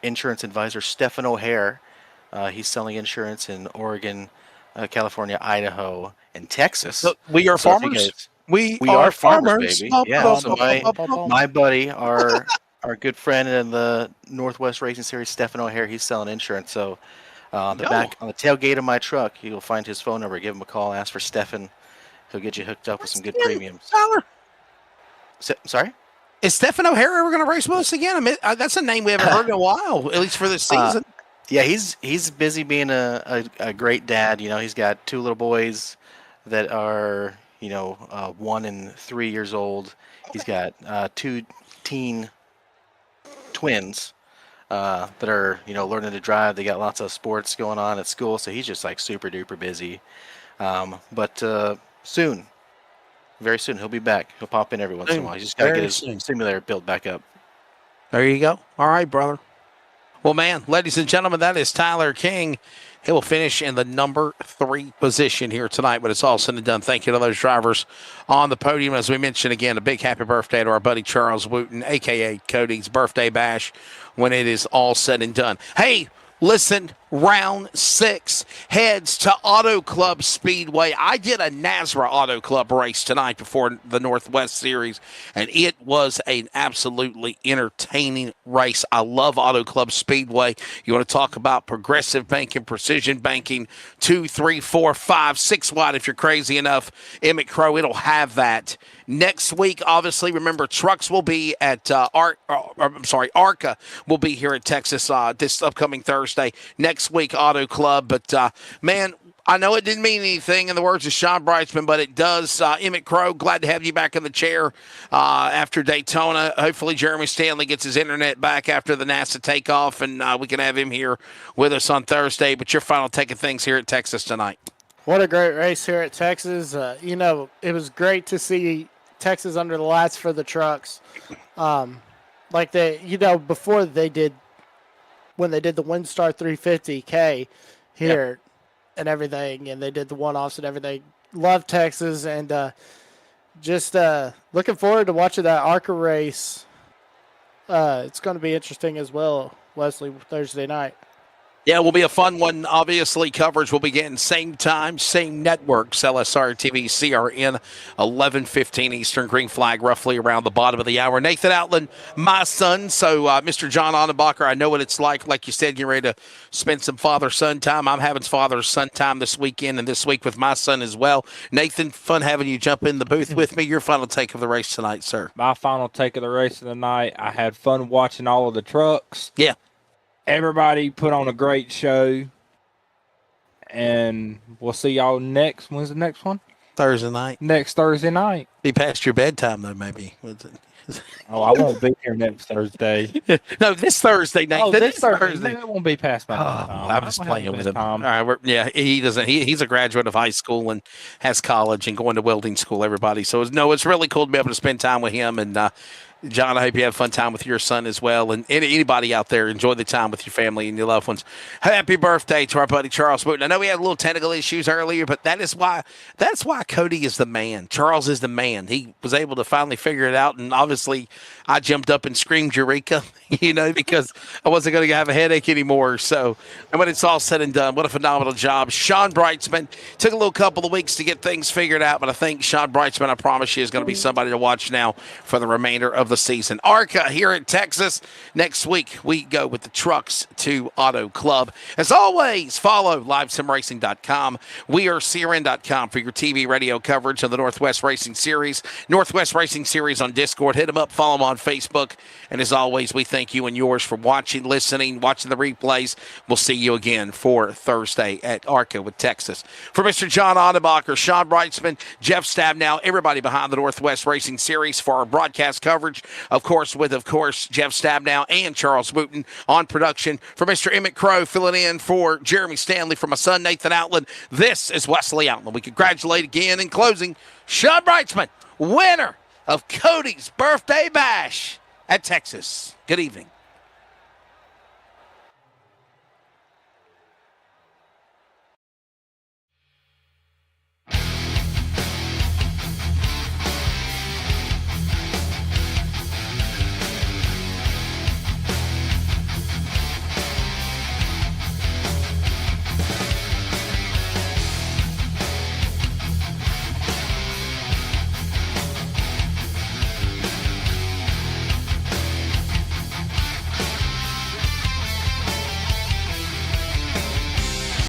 insurance advisor Stephen O'Hare. He's selling insurance in Oregon, California, Idaho, and Texas. So we are farmers. We are farmers, baby. Yeah. So my buddy, our good friend in the Northwest Racing Series, Stephen O'Hare, he's selling insurance. So back on the tailgate of my truck, you'll find his phone number. Give him a call. Ask for Stephen. He'll get you hooked up with some good premiums. Tyler. Sorry? Is Stephen O'Hare ever going to race with us again? I mean, that's a name we haven't heard in a while, at least for this season. Yeah, he's busy being a great dad. He's got 2 little boys that are 1 and 3 years old. He's got 2 teen twins that are learning to drive. They got lots of sports going on at school, so he's just like super duper busy. But soon, very soon, he'll be back. He'll pop in every once in a while. He's just got to get his simulator built back up. There you go. All right, brother. Well, man, ladies and gentlemen, that is Tyler King, He will finish in the number 3 position here tonight when it's all said and done. Thank you to those drivers on the podium. As we mentioned again, a big happy birthday to our buddy Charles Wooten, a.k.a. Cody's birthday bash when it is all said and done. Hey, listen, round 6 heads to Auto Club Speedway. I did a NASRA Auto Club race tonight before the Northwest Series, and it was an absolutely entertaining race. I love Auto Club Speedway. You want to talk about progressive banking, precision banking, 2, 3, 4, 5, 6 wide if you're crazy enough. Emmett Crow, it'll have that. Next week, obviously, remember, trucks will be at ARCA will be here at Texas this upcoming Thursday. Next week, Auto Club. But, man, I know it didn't mean anything in the words of Sean Brightsman, but it does. Emmett Crow, glad to have you back in the chair after Daytona. Hopefully Jeremy Stanley gets his internet back after the NASA takeoff, and we can have him here with us on Thursday. But your final take of things here at Texas tonight. What a great race here at Texas. It was great to see Texas under the lights for the trucks. Before when they did the WinStar 350K here and everything, and they did the one-offs and everything. Love Texas, and just looking forward to watching that ARCA race. It's going to be interesting as well, Wesley, Thursday night. Yeah, it will be a fun one. Obviously, coverage will begin same time, same networks. LSRTV, CRN, 11:15 Eastern. Green flag roughly around the bottom of the hour. Nathan Outland, my son. So, Mr. John Onnebacher, I know what it's like. Like you said, you're ready to spend some father-son time. I'm having father-son time this weekend and this week with my son as well. Nathan, fun having you jump in the booth with me. Your final take of the race tonight, sir. My final take of the race of the night, I had fun watching all of the trucks. Yeah. Everybody put on a great show, and we'll see y'all next. When's the next one? Thursday night. Next Thursday night. Be past your bedtime, though, maybe. Oh, I won't be here next Thursday. No, this Thursday night. Oh, this Thursday. It won't be past my time. I'm just playing with him. All right, he doesn't. He's a graduate of high school and has college and going to welding school, everybody. So, it's really cool to be able to spend time with him. And, John, I hope you have fun time with your son as well. And anybody out there, enjoy the time with your family and your loved ones. Happy birthday to our buddy Charles Wooten. I know we had a little technical issues earlier, but that's why Cody is the man. Charles is the man. He was able to finally figure it out. And obviously, I jumped up and screamed Eureka, because I wasn't going to have a headache anymore. So, and when it's all said and done, what a phenomenal job. Sean Brightsman took a little couple of weeks to get things figured out, but I think Sean Brightsman, I promise you, is going to be somebody to watch now for the remainder of the season. ARCA here in Texas. Next week, we go with the trucks to Auto Club. As always, follow livesimracing.com. We are CRN.com for your TV radio coverage of the Northwest Racing Series. Northwest Racing Series on Discord. Hit them up, follow them on Facebook. And as always, we thank you and yours for watching, listening, watching the replays. We'll see you again for Thursday at ARCA with Texas. For Mr. John Onnebacher, Sean Brightsman, Jeff Stabnow, everybody behind the Northwest Racing Series for our broadcast coverage. Of course, Jeff Stabnow and Charles Wooten on production. For Mr. Emmett Crow, filling in for Jeremy Stanley, for my son Nathan Outland, this is Wesley Outland. We congratulate again in closing Sean Brightsman, winner of Cody's birthday bash at Texas. Good evening.